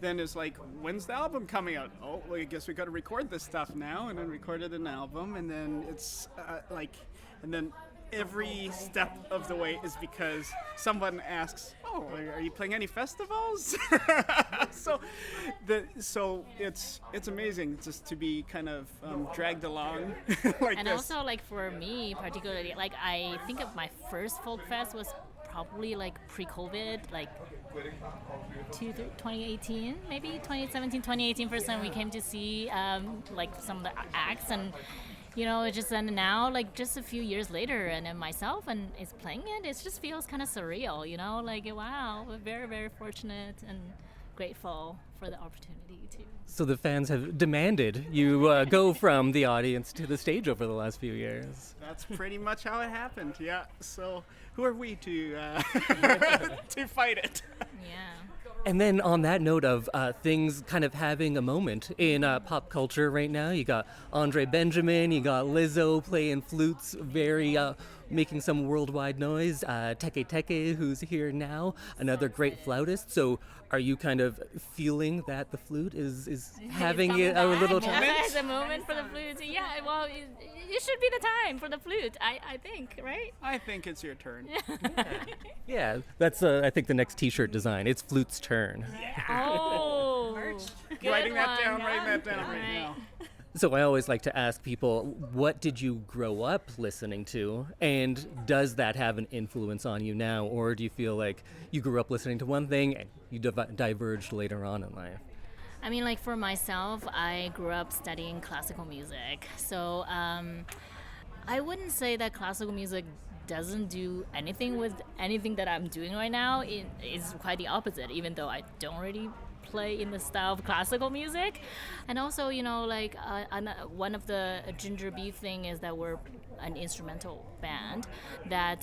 then it's like, when's the album coming out? Oh, well, I guess we got to record this stuff now. And then recorded an album. And then it's and then every step of the way is because someone asks, oh, are you playing any festivals? so it's amazing just to be kind of dragged along like And this. also, like, for me particularly, like, I think of my first folk fest was probably like pre-COVID, like 2018, maybe 2017, 2018. First time we came to see like some of the acts, and it just and now like just a few years later, and then myself and is playing it. It just feels kind of surreal, like wow, we're very very fortunate and grateful for the opportunity too. So the fans have demanded you go from the audience to the stage over the last few years. That's pretty much how it happened. Yeah. So who are we to to fight it? Yeah. And then on that note of things kind of having a moment in pop culture right now, you got Andre Benjamin, you got Lizzo playing flutes, very making some worldwide noise. TEKE, who's here now, another great flautist. So are you kind of feeling that the flute is having a little time? It's a moment for the flute. Yeah, well, it should be the time for the flute, I think, right? I think it's your turn. Yeah, that's I think the next T-shirt design. It's flute's turn. Oh, good Writing that down one. right now. So I always like to ask people, what did you grow up listening to, and does that have an influence on you now, or do you feel like you grew up listening to one thing and you diverged later on in life? I mean, like for myself, I grew up studying classical music. So I wouldn't say that classical music doesn't do anything with anything that I'm doing right now. It is quite the opposite, even though I don't really play in the style of classical music. And also, one of the Ginger Beef thing is that we're an instrumental band that,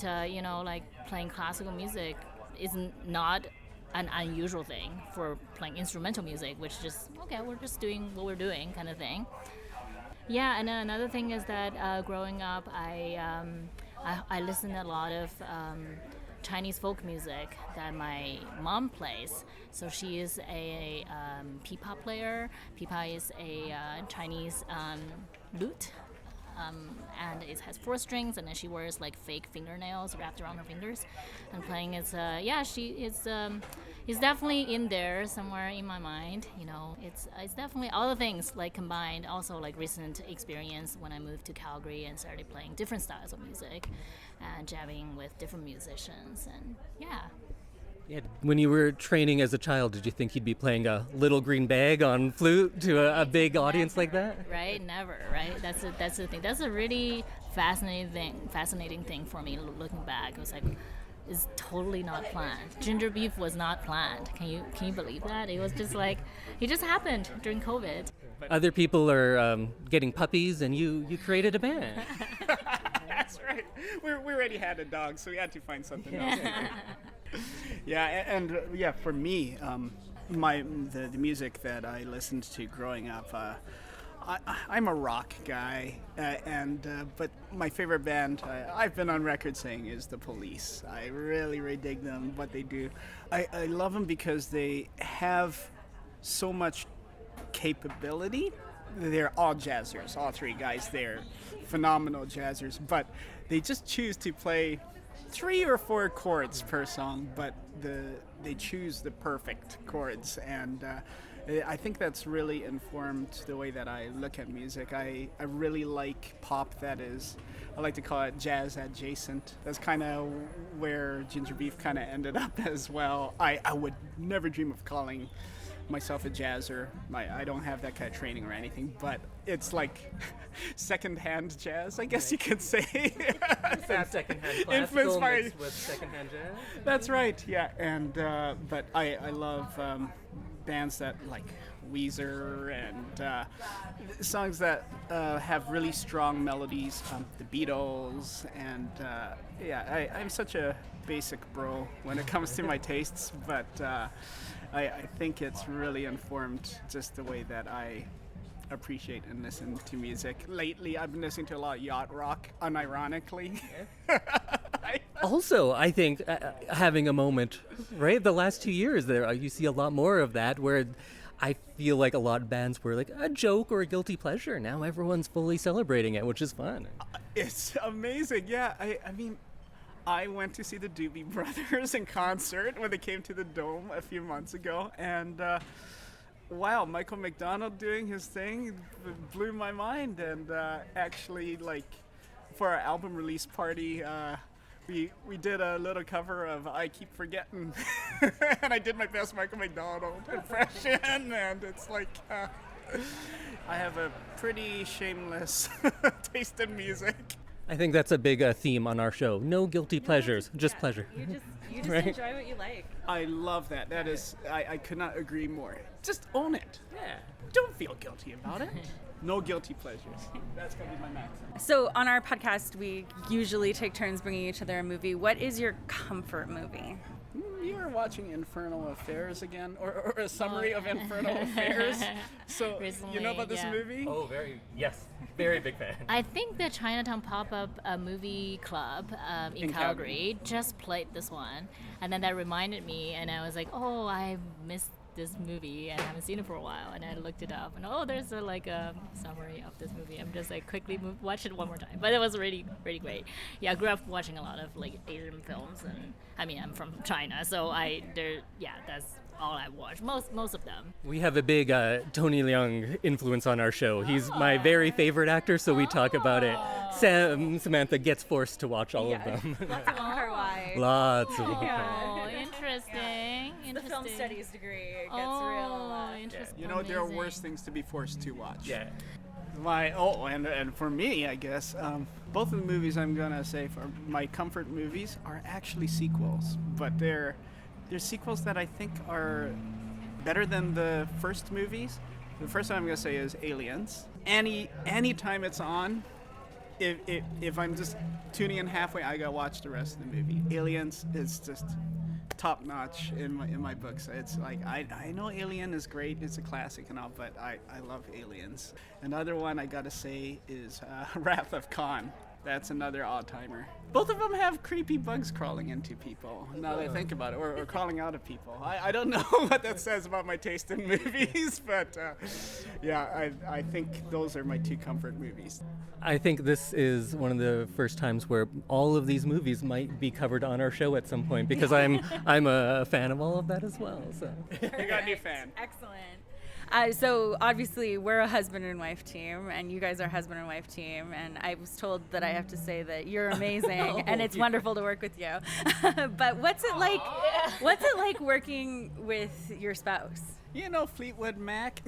playing classical music is not an unusual thing for playing instrumental music, which just, okay, we're just doing what we're doing kind of thing. Yeah, and another thing is that growing up, I listened to a lot of Chinese folk music that my mom plays. So she is a pipa player. Pipa is a Chinese lute. And it has 4 strings, and then she wears like fake fingernails wrapped around her fingers. And playing is, she is definitely in there somewhere in my mind. It's definitely all the things like combined. Also like recent experience when I moved to Calgary and started playing different styles of music and jamming with different musicians, and yeah. Yeah. When you were training as a child, did you think you'd be playing a Little Green Bag on flute to a big audience like that? Right, never. Right, that's the thing. That's a really fascinating thing for me. Looking back, it was like, it's totally not planned. Ginger Beef was not planned. Can you believe that? It was just like, it just happened during COVID. Other people are getting puppies, and you created a band. That's right. We already had a dog, so we had to find something else. Yeah, and for me, the music that I listened to growing up, I'm a rock guy, but my favorite band I've been on record saying is The Police. I really, really dig them, what they do. I love them because they have so much capability. They're all jazzers, all 3 guys. They're phenomenal jazzers, but they just choose to play 3 or 4 chords per song, but they choose the perfect chords, and I think that's really informed the way that I look at music. I really like pop that is, I like to call it jazz adjacent. That's kind of where Ginger Beef kind of ended up as well. I would never dream of calling myself a jazzer. I don't have that kind of training or anything, but it's like secondhand jazz, I guess you could say. Some secondhand influenced classical by mixed with secondhand jazz. That's right, yeah. And but I love bands that like Weezer and songs that have really strong melodies. The Beatles, and I'm such a basic bro when it comes to my tastes, but I think it's really informed just the way that I appreciate and listen to music. Lately, I've been listening to a lot of yacht rock, unironically. Also, I think having a moment, right? The last 2 years, there you see a lot more of that, where I feel like a lot of bands were like a joke or a guilty pleasure. Now everyone's fully celebrating it, which is fun. It's amazing, yeah. I mean, I went to see the Doobie Brothers in concert when they came to the Dome a few months ago, and wow, Michael McDonald doing his thing blew my mind. And actually, like, for our album release party, We did a little cover of I Keep Forgetting, and I did my best Michael McDonald impression, and it's like I have a pretty shameless taste in music. I think that's a big theme on our show. No guilty pleasures, just pleasure. You just Right. enjoy what you like. I love that. That is, I could not agree more. Just own it. Yeah. Don't feel guilty about it. No guilty pleasures. That's gonna be my maximum. So on our podcast, we usually take turns bringing each other a movie. What is your comfort movie? You are watching Infernal Affairs again, or a summary of Infernal Affairs. So you know about this Recently, yeah. movie? Oh, yes. Very big fan. I think the Chinatown Pop-Up movie club in In Calgary just played this one, and then that reminded me, and I was like, oh, I missed this movie and I haven't seen it for a while, and I looked it up, and there's a summary of this movie. I'm just like quickly watch it one more time, but it was really really great. Yeah, I grew up watching a lot of like Asian films, and I mean I'm from China, so that's all I watch, most of them. We have a big Tony Leung influence on our show. He's my very favorite actor, so we talk about it. Samantha gets forced to watch all of them. Lots of Wong Kar-wai. Lots of Oh, interesting. The film studies degree. It gets real. real. Interesting. You know, there are Amazing. worse things to be forced to watch. Yeah. And for me, I guess, both of the movies I'm gonna say for my comfort movies are actually sequels, but they're sequels that I think are better than the first movies. The first one I'm gonna say is Aliens. Any time it's on, if I'm just tuning in halfway, I gotta watch the rest of the movie. Aliens is just top notch in my books. It's like I know Alien is great, it's a classic and all, but I love Aliens. Another one I gotta say is Wrath of Khan. That's another all-timer. Both of them have creepy bugs crawling into people, now that I think about it, or crawling out of people. I don't know what that says about my taste in movies, but I think those are my two comfort movies. I think this is one of the first times where all of these movies might be covered on our show at some point, because I'm a fan of all of that as well. So. You got a new fan. Excellent. So obviously we're a husband and wife team, and you guys are a husband and wife team, and I was told that I have to say that you're amazing and it's wonderful to work with you. But what's it like? What's it like working with your spouse? You know Fleetwood Mac?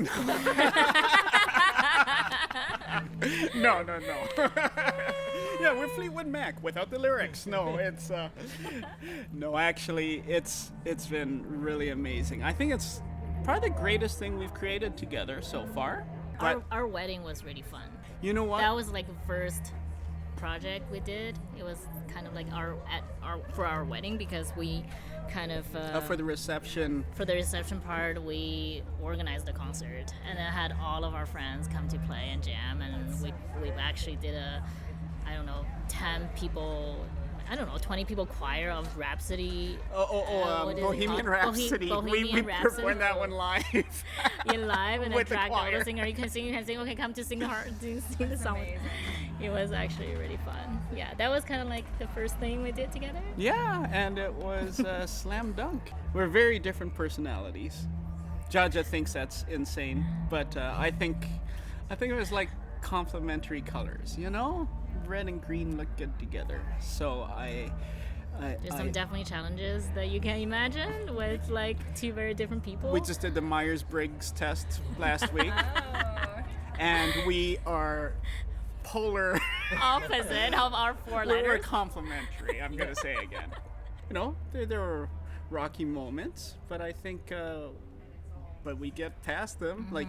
No. Yeah, we're Fleetwood Mac without the lyrics. No, it's no. Actually, it's been really amazing. I think it's probably the greatest thing we've created together so far. But Our wedding was really fun. you know what? That was like the first project we did. It was kind of like for our wedding, because we kind of For the reception. for the reception part, we organized the concert, and I had all of our friends come to play and jam, and we actually did 20 people choir of Rhapsody. What is it Bohemian called? Rhapsody. Bohemian we Rhapsody. performed that one live. In live, and then With the tracked all choir. the singer. You can sing. Okay, come to sing the song. It was actually really fun. Yeah, that was kind of like the first thing we did together. Yeah, and it was slam dunk. We're very different personalities. Jaja thinks that's insane, but I think it was like complementary colors, you know? Red and green look good together. So There's some definitely challenges that you can imagine with like two very different people. we just did the Myers-Briggs test last week, and we are polar. opposite of our four We're letters. complementary. I'm gonna say again. You know, there were rocky moments, but I think, but we get past them, like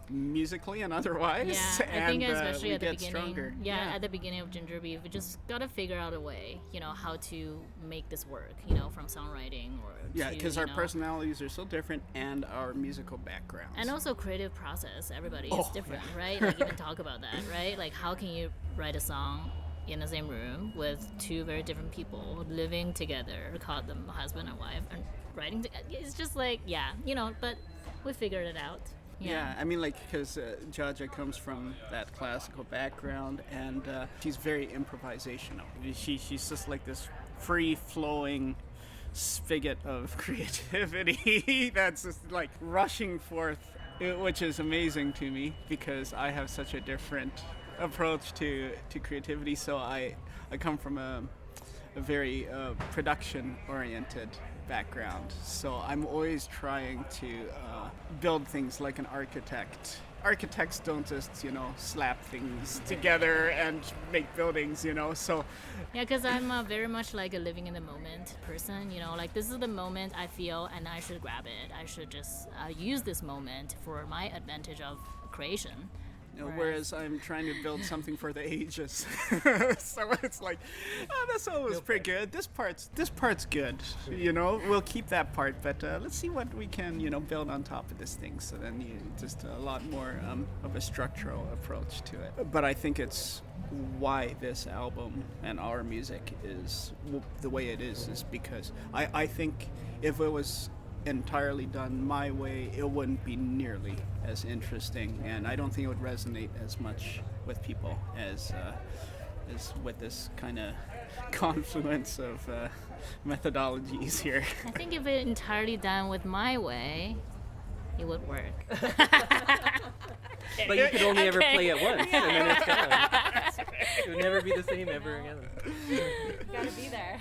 musically and otherwise. Yeah, I think and, especially we at the get beginning. stronger. Yeah, at the beginning of Ginger Beef, we just gotta figure out a way, how to make this work, from songwriting or Yeah, to, because our personalities are so different, and our musical backgrounds. and also creative process. Everybody is different, right? Like even talk about that, right? Like how can you write a song in the same room with two very different people living together, call them husband and wife, and writing together? It's just like but we figured it out. Yeah, I mean, like, because Jaja comes from that classical background, and she's very improvisational. She's just like this free-flowing spigot of creativity that's just like rushing forth, which is amazing to me because I have such a different approach to creativity. So I come from a a very production-oriented background. So I'm always trying to build things like an architect. Architects don't just, slap things together and make buildings, so... Yeah, because I'm very much like a living in the moment person, like this is the moment I feel and I should grab it. I should just use this moment for my advantage of creation. Whereas I'm trying to build something for the ages. So it's like, this one was pretty good. This part's good. We'll keep that part, but let's see what we can, build on top of this thing. So then just a lot more of a structural approach to it. But I think it's why this album and our music is the way it is because I think if it was entirely done my way, it wouldn't be nearly as interesting, and I don't think it would resonate as much with people as with this kind of confluence of methodologies here. I think if it entirely done with my way, it would work. But you could only ever play it once, and then it's gone. It would never be the same ever again. You gotta be there.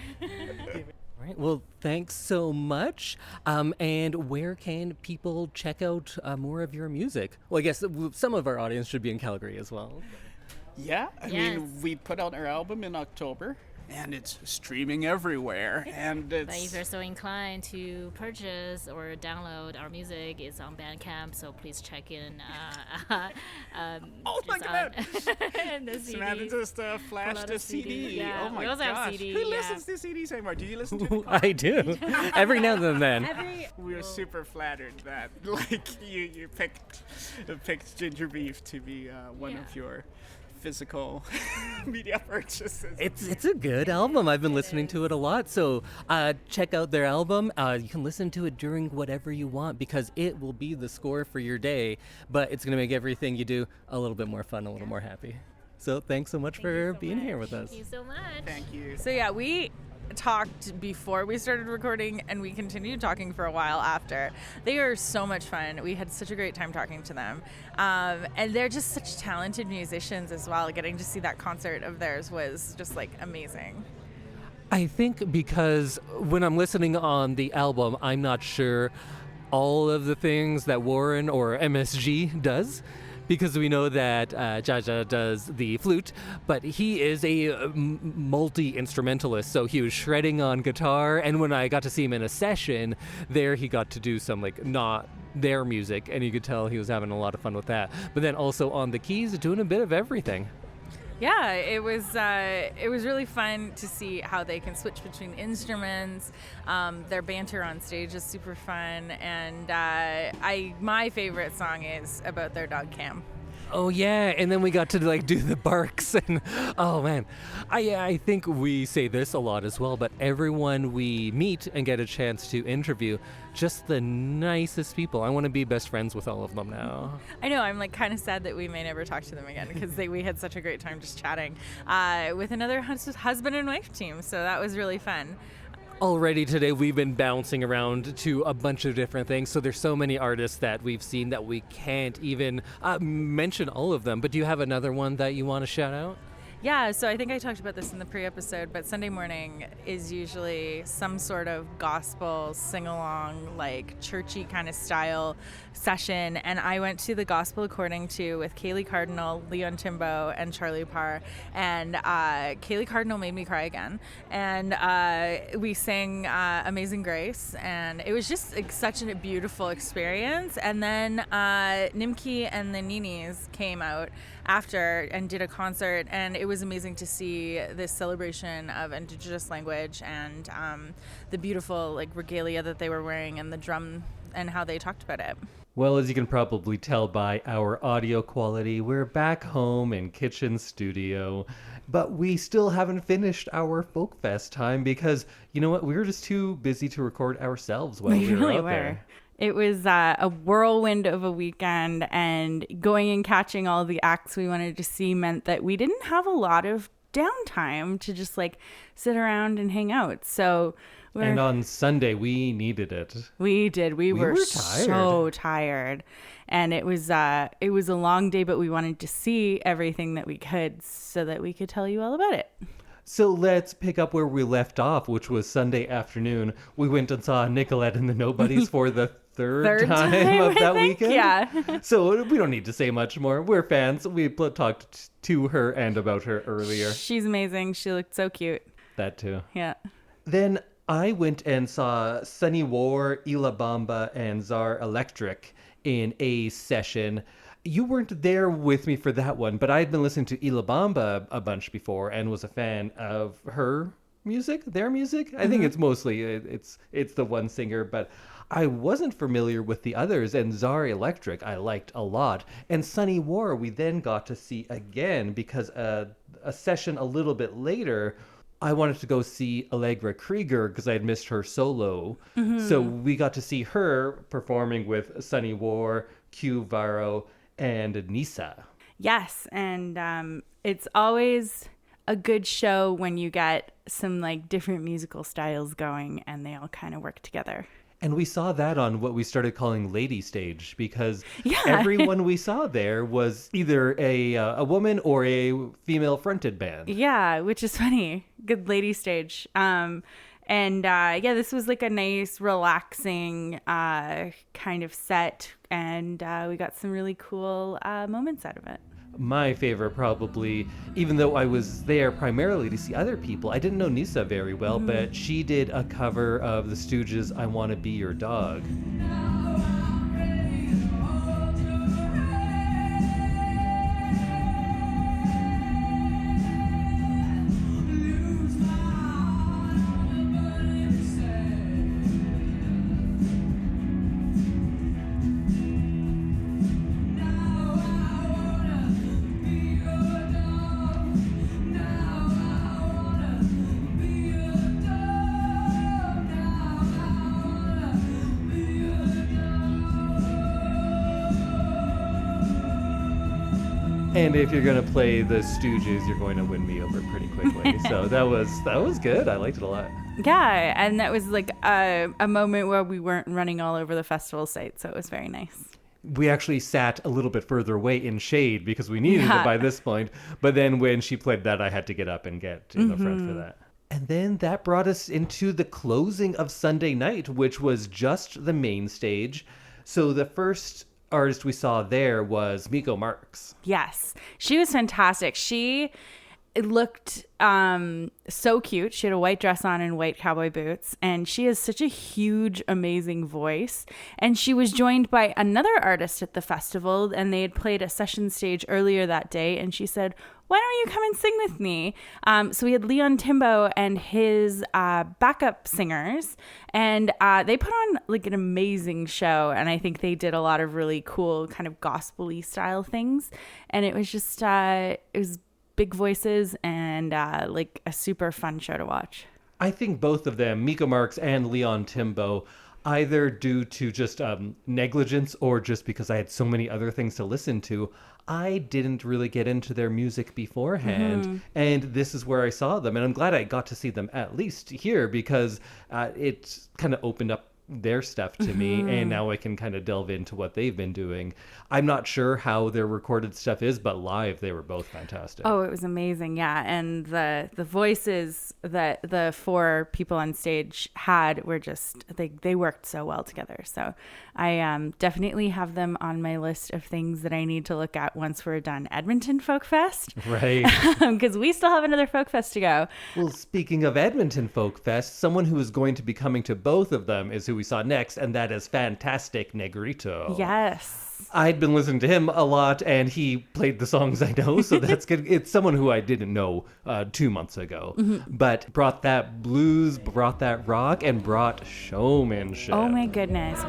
All right. Well, thanks so much. And where can people check out more of your music? Well, I guess some of our audience should be in Calgary as well. Yeah, I mean, we put out our album in October, and it's streaming everywhere. And But if you're so inclined to purchase or download our music, it's on Bandcamp, so please check in. Oh my God! The CD. Samantha just flashed a CD. Yeah, Oh my we also have gosh! CD, Who yeah. listens to CDs anymore? Do you listen to them? I do. Every now and then. We were super flattered that you picked Ginger Beef to be one of your physical media purchases. It's a good album. I've been listening to it a lot. So check out their album. You can listen to it during whatever you want because it will be the score for your day. But it's going to make everything you do a little bit more fun, a little more happy. So thanks so much for being here with us. Thank you so much. Thank you. So yeah, we talked before we started recording and we continued talking for a while after. They are so much fun. We had such a great time talking to them. And they're just such talented musicians as well. Getting to see that concert of theirs was just like amazing. I think because when I'm listening on the album, I'm not sure all of the things that Warren or MSG does. Because we know that Jaja does the flute, but he is a multi-instrumentalist, so he was shredding on guitar, and when I got to see him in a session, there he got to do some, not their music, and you could tell he was having a lot of fun with that. But then also on the keys, doing a bit of everything. Yeah, it was really fun to see how they can switch between instruments. Their banter on stage is super fun, and my favorite song is about their dog Cam. Oh yeah, and then we got to do the barks, and oh man, I think we say this a lot as well, but everyone we meet and get a chance to interview, just the nicest people. I want to be best friends with all of them now. I know, I'm kind of sad that we may never talk to them again because we had such a great time just chatting with another husband and wife team, so that was really fun. Already today we've been bouncing around to a bunch of different things, so there's so many artists that we've seen that we can't even mention all of them, but do you have another one that you want to shout out? Yeah, so I think I talked about this in the pre-episode, but Sunday morning is usually some sort of gospel sing-along, churchy kind of style session, and I went to the Gospel According To with Kaylee Cardinal, Leon Timbo, and Charlie Parr, and Kaylee Cardinal made me cry again, and we sang Amazing Grace, and it was just such a beautiful experience, and then Nimki and the Ninis came out after and did a concert, and it was amazing to see this celebration of Indigenous language and the beautiful regalia that they were wearing and the drum and how they talked about it. Well, as you can probably tell by our audio quality, we're back home in Kitchen Studio, but we still haven't finished our Folk Fest time because, you know what, we were just too busy to record ourselves while we were out there. It was a whirlwind of a weekend, and going and catching all the acts we wanted to see meant that we didn't have a lot of downtime to just sit around and hang out. So and on Sunday we needed it. We did. We were tired. so tired, and it was a long day, but we wanted to see everything that we could so that we could tell you all about it. So let's pick up where we left off, which was Sunday afternoon. We went and saw Nicolette and the Nobodies for the third time of that I think. weekend. Yeah. So we don't need to say much more. We're fans. We talked to her and about her earlier. She's amazing. She looked so cute. That too. Yeah. Then I went and saw Sunny War, Ila Bamba, and Czar Electric in a session. You weren't there with me for that one, but I had been listening to Ila Bamba a bunch before and was a fan of her music, their music. I think it's mostly it's the one singer, but I wasn't familiar with the others. And Czar Electric I liked a lot, and Sunny War we then got to see again because a session a little bit later. I wanted to go see Allegra Krieger because I had missed her solo. So we got to see her performing with Sunny War, Q Varro, and Nisa. Yes, and it's always a good show when you get some like different musical styles going and they all kind of work together. And we saw that on what we started calling Lady Stage because Yeah. everyone we saw there was either a woman or a female fronted band. Yeah, which is funny. Good lady stage. Yeah, this was like a nice, relaxing kind of set, and we got some really cool moments out of it. My favorite probably, even though I was there primarily to see other people, I didn't know Nisa very well, but she did a cover of the Stooges' I Want to Be Your Dog. And if you're going to play the Stooges, you're going to win me over pretty quickly. So that was good. I liked it a lot. Yeah, and that was like a moment where we weren't running all over the festival site, so it was very nice. We actually sat a little bit further away in shade because we needed it by this point. But then when she played that, I had to get up and get in the front for that. And then that brought us into the closing of Sunday night, which was just the main stage. So the first artist we saw there was Miko Marks. Yes, she was fantastic. She looked so cute. She had a white dress on and white cowboy boots, and she has such a huge, amazing voice. And she was joined by another artist at the festival, and they had played a session stage earlier that day, and she said, "Why don't you come and sing with me?" So we had Leon Timbo and his backup singers, and they put on like an amazing show, and I think they did a lot of really cool kind of gospel-y style things, and it was just it was big voices and like a super fun show to watch. I think both of them, Miko Marks and Leon Timbo, either due to just negligence or just because I had so many other things to listen to, I didn't really get into their music beforehand. And this is where I saw them. And I'm glad I got to see them at least here because it kind of opened up their stuff to me, and now I can kind of delve into what they've been doing. I'm not sure how their recorded stuff is, but live they were both fantastic. Oh, it was amazing. Yeah, and the voices that the four people on stage had were just they worked so well together. So I definitely have them on my list of things that I need to look at once we're done Edmonton Folk Fest. Right. Because we still have another Folk Fest to go. Well, speaking of Edmonton Folk Fest, someone who is going to be coming to both of them is who we saw next, and that is fantastic Negrito. Yes. I'd been listening to him a lot, and he played the songs I know, so that's good. It's someone who I didn't know 2 months ago, but brought that blues, brought that rock, and brought showmanship. Oh my goodness.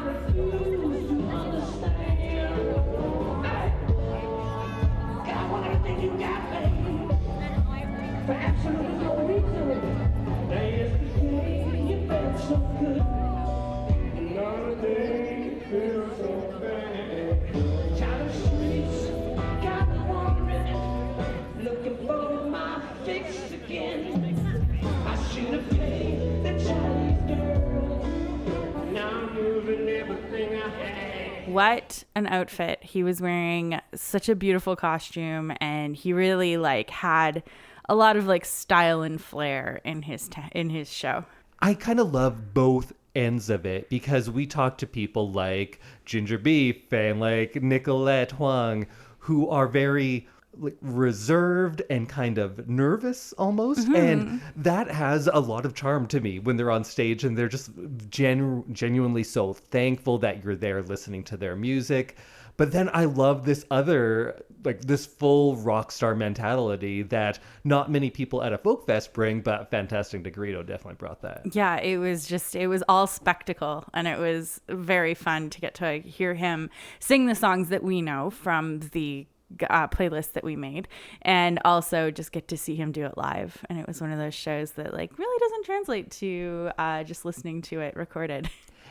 What an outfit. He was wearing such a beautiful costume, and he really like had a lot of like style and flair in his show. I kind of love both ends of it because we talk to people like Ginger Beef and like Nicolette Huang who are very like reserved and kind of nervous almost, and that has a lot of charm to me when they're on stage and they're just genuinely so thankful that you're there listening to their music. But then I love this other, like this full rock star mentality that not many people at a folk fest bring, but Fantastic Negrito definitely brought that. Yeah, it was all spectacle, and it was very fun to get to hear him sing the songs that we know from the playlist that we made, and also just get to see him do it live. And it was one of those shows that like really doesn't translate to just listening to it recorded.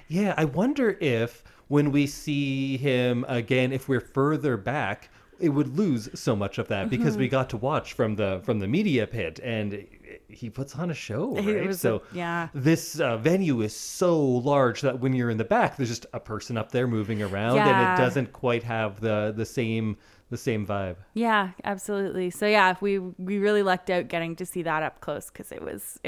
Yeah, I wonder if when we see him again, if we're further back, it would lose so much of that because we got to watch from the media pit, and he puts on a show, right? This venue is so large that when you're in the back, there's just a person up there moving around, and it doesn't quite have the same vibe. Yeah, absolutely. So yeah, we really lucked out getting to see that up close because it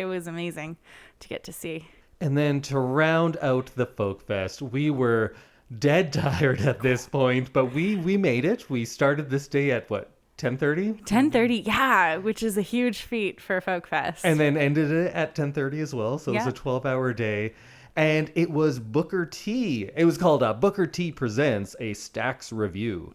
was amazing to get to see. And then to round out the Folk Fest, we were dead tired at this point, but we made it. We started this day at what, 10:30? 10:30, yeah, which is a huge feat for Folk Fest. And then ended it at 10:30 as well, so it was a 12-hour day. And it was Booker T. It was called Booker T Presents a Stax Review.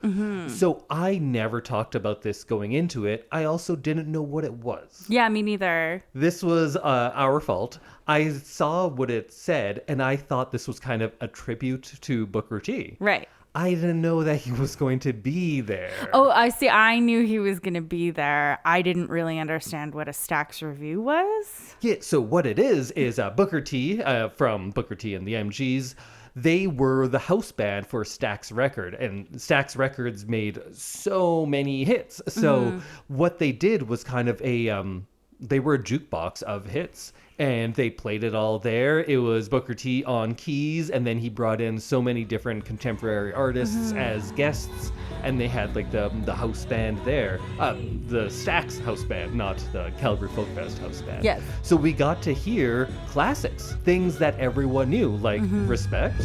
So I never talked about this going into it. I also didn't know what it was. Yeah, me neither. This was our fault. I saw what it said, and I thought this was kind of a tribute to Booker T. Right. I didn't know that he was going to be there. Oh, I see. I knew he was going to be there. I didn't really understand what a Stax Review was. Yeah, so what it is Booker T from Booker T and the MGs. They were the house band for Stax Record, and Stax Records made so many hits. So what they did was kind of they were a jukebox of hits, and they played it all there. It was Booker T on keys, and then he brought in so many different contemporary artists as guests, and they had like the house band there. The Stax house band, not the Calgary Folk Fest house band. Yes. So we got to hear classics, things that everyone knew, like Respect.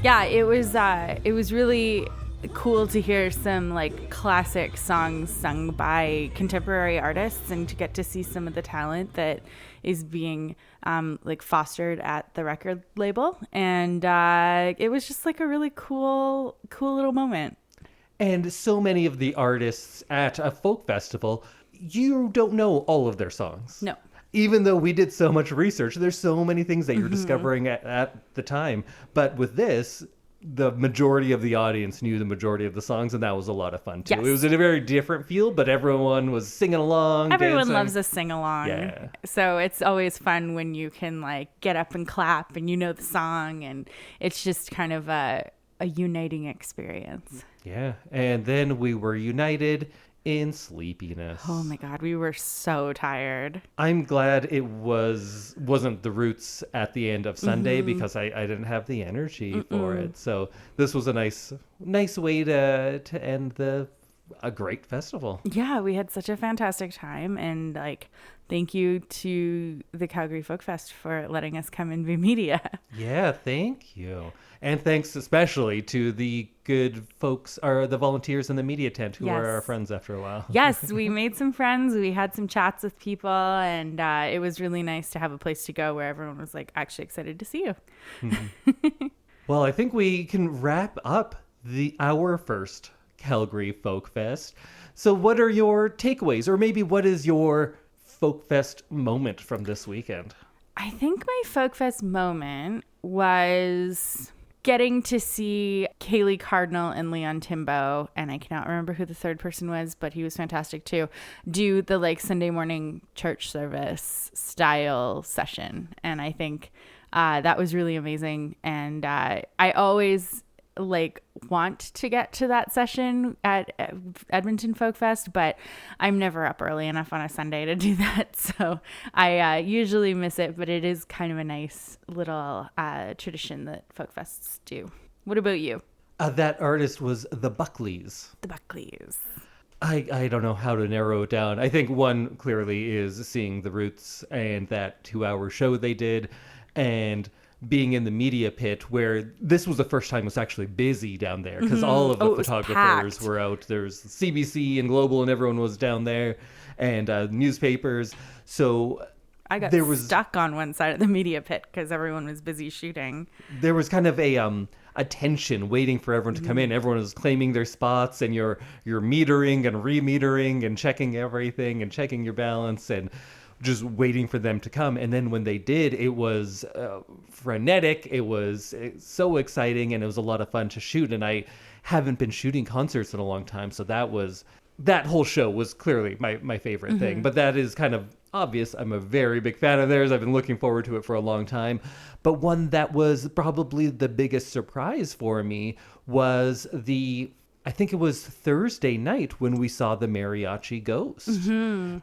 Yeah, it was really cool to hear some like classic songs sung by contemporary artists, and to get to see some of the talent that is being like fostered at the record label. And it was just like a really cool little moment. And so many of the artists at a folk festival, you don't know all of their songs. No. Even though we did so much research, there's so many things that you're discovering at the time. But with this, the majority of the audience knew the majority of the songs, and that was a lot of fun too. Yes. It was in a very different feel, but everyone was singing along. Everyone dancing. loves a sing-along. Yeah. So it's always fun when you can like get up and clap and you know the song, and it's just kind of a uniting experience. Yeah. And then we were united in sleepiness. Oh my God, we were so tired. I'm glad it wasn't the Roots at the end of Sunday because I didn't have the energy for it. So this was a nice way to end a great festival. Yeah, we had such a fantastic time, and like thank you to the Calgary Folk Fest for letting us come and be media. Yeah, thank you. And thanks especially to the good folks, or the volunteers in the media tent who are our friends after a while. Yes, we made some friends. We had some chats with people, and it was really nice to have a place to go where everyone was like actually excited to see you. Well, I think we can wrap up our first Calgary Folk Fest. So what are your takeaways, or maybe what is your Folk Fest moment from this weekend? I think my Folk Fest moment was getting to see Kaylee Cardinal and Leon Timbo, and I cannot remember who the third person was, but he was fantastic too, do the like Sunday morning church service style session. And I think that was really amazing. And I always like want to get to that session at Edmonton Folk Fest, but I'm never up early enough on a Sunday to do that, so I usually miss it. But it is kind of a nice little tradition that Folk Fests do. What about you? That artist was the Buckleys. The Buckleys. I don't know how to narrow it down. I think one clearly is seeing the Roots and that 2-hour show they did, and being in the media pit, where this was the first time it was actually busy down there, because all of the photographers were out. There's CBC and Global and everyone was down there, and newspapers. So I got stuck on one side of the media pit because everyone was busy shooting. There was kind of a tension waiting for everyone to come in. Everyone was claiming their spots, and you're metering and remetering and checking everything and checking your balance and just waiting for them to come. And then when they did, it was frenetic. It was so exciting, and it was a lot of fun to shoot. And I haven't been shooting concerts in a long time, so that whole show was clearly my favorite thing. But that is kind of obvious. I'm a very big fan of theirs. I've been looking forward to it for a long time. But one that was probably the biggest surprise for me was I think it was Thursday night when we saw the Mariachi Ghost,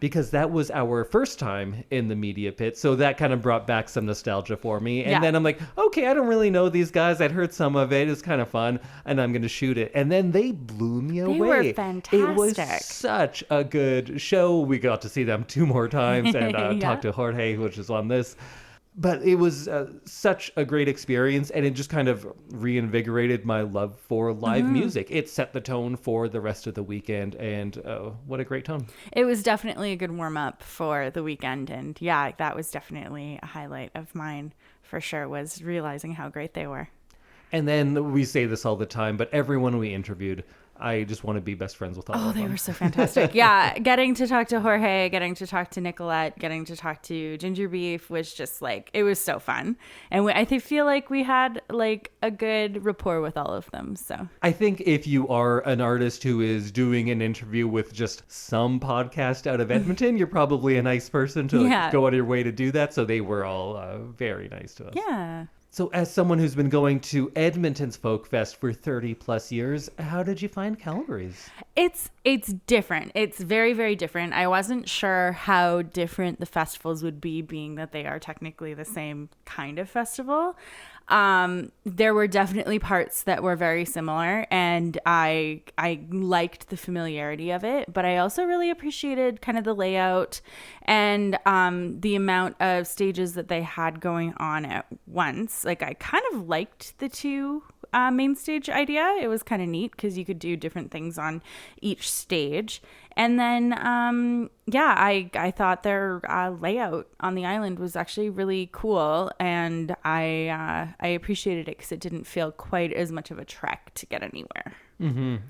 because that was our first time in the media pit. So that kind of brought back some nostalgia for me. And then I'm like, okay, I don't really know these guys. I'd heard some of it. It was kind of fun, and I'm going to shoot it. And then they blew me away. They were fantastic. It was such a good show. We got to see them 2 more times and talk to Jorge, which is on this. But it was such a great experience, and it just kind of reinvigorated my love for live music. It set the tone for the rest of the weekend, and what a great tone. It was definitely a good warm-up for the weekend, and yeah, that was definitely a highlight of mine for sure, was realizing how great they were. And then we say this all the time, but everyone we interviewed, I just want to be best friends with all of them. Oh, they were so fantastic. Yeah, getting to talk to Jorge, getting to talk to Nicolette, getting to talk to Ginger Beef was just like, it was so fun. And I feel like we had like a good rapport with all of them. So I think if you are an artist who is doing an interview with just some podcast out of Edmonton, you're probably a nice person to go out of your way to do that. So they were all very nice to us. Yeah. So as someone who's been going to Edmonton's Folk Fest for 30 plus years, how did you find Calgary's? It's different. It's very, very different. I wasn't sure how different the festivals would be, being that they are technically the same kind of festival. There were definitely parts that were very similar, and I liked the familiarity of it, but I also really appreciated kind of the layout and the amount of stages that they had going on at once. Like, I kind of liked the 2 main stage idea. It was kind of neat because you could do different things on each stage. And then, I thought their layout on the island was actually really cool, and I appreciated it because it didn't feel quite as much of a trek to get anywhere.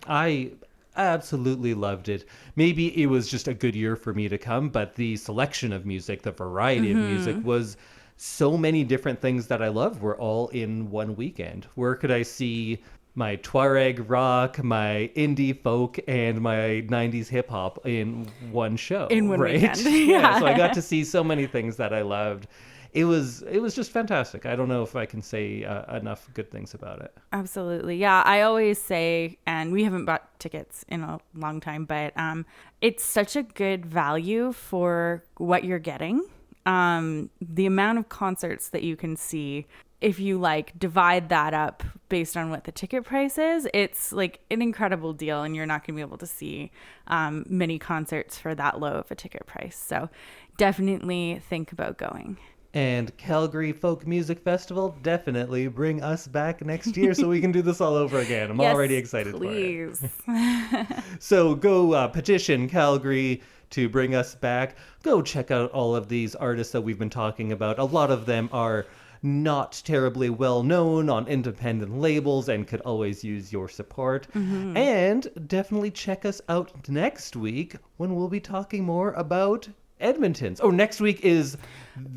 I absolutely loved it. Maybe it was just a good year for me to come, but the selection of music, the variety of music was so many different things that I love were all in one weekend. Where could I see my Tuareg rock, my indie folk, and my 90s hip hop in one show? In one weekend. Yeah, so I got to see so many things that I loved. It was just fantastic. I don't know if I can say enough good things about it. Absolutely. Yeah, I always say, and we haven't bought tickets in a long time, but it's such a good value for what you're getting. The amount of concerts that you can see, if you like divide that up based on what the ticket price is, it's like an incredible deal, and you're not going to be able to see many concerts for that low of a ticket price. So definitely think about going. And Calgary Folk Music Festival, definitely bring us back next year so we can do this all over again. I'm already excited please. For it. So go petition Calgary to bring us back. Go check out all of these artists that we've been talking about. A lot of them are not terribly well known on independent labels and could always use your support. And definitely check us out next week when we'll be talking more about Edmonton's. Oh, next week is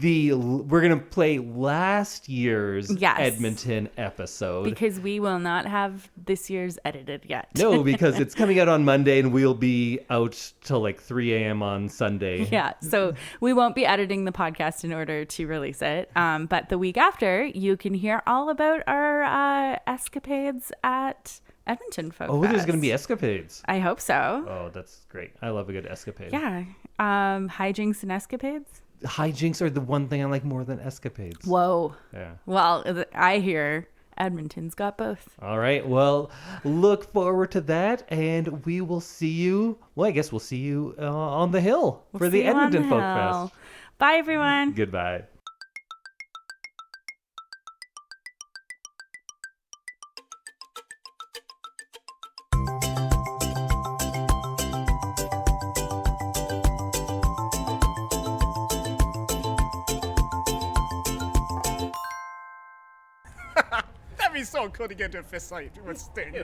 we're gonna play last year's Yes. Edmonton episode. Because we will not have this year's edited yet. No, because it's coming out on Monday and we'll be out till like 3 a.m. on Sunday. Yeah, so we won't be editing the podcast in order to release it. But the week after, you can hear all about our escapades at Edmonton Folk Oh, there's Fest. going to be escapades. I hope so. Oh, that's great. I love a good escapade. Yeah. Hijinks and escapades. Hijinks are the one thing I like more than escapades. Whoa. Yeah. Well, I hear Edmonton's got both. All right. Well, look forward to that, and we will see you. Well, I guess we'll see you on the hill for the See you on Edmonton Folk hill. Fest. Bye, everyone. Goodbye. That'd be so cool to get into a fist fight with Sting.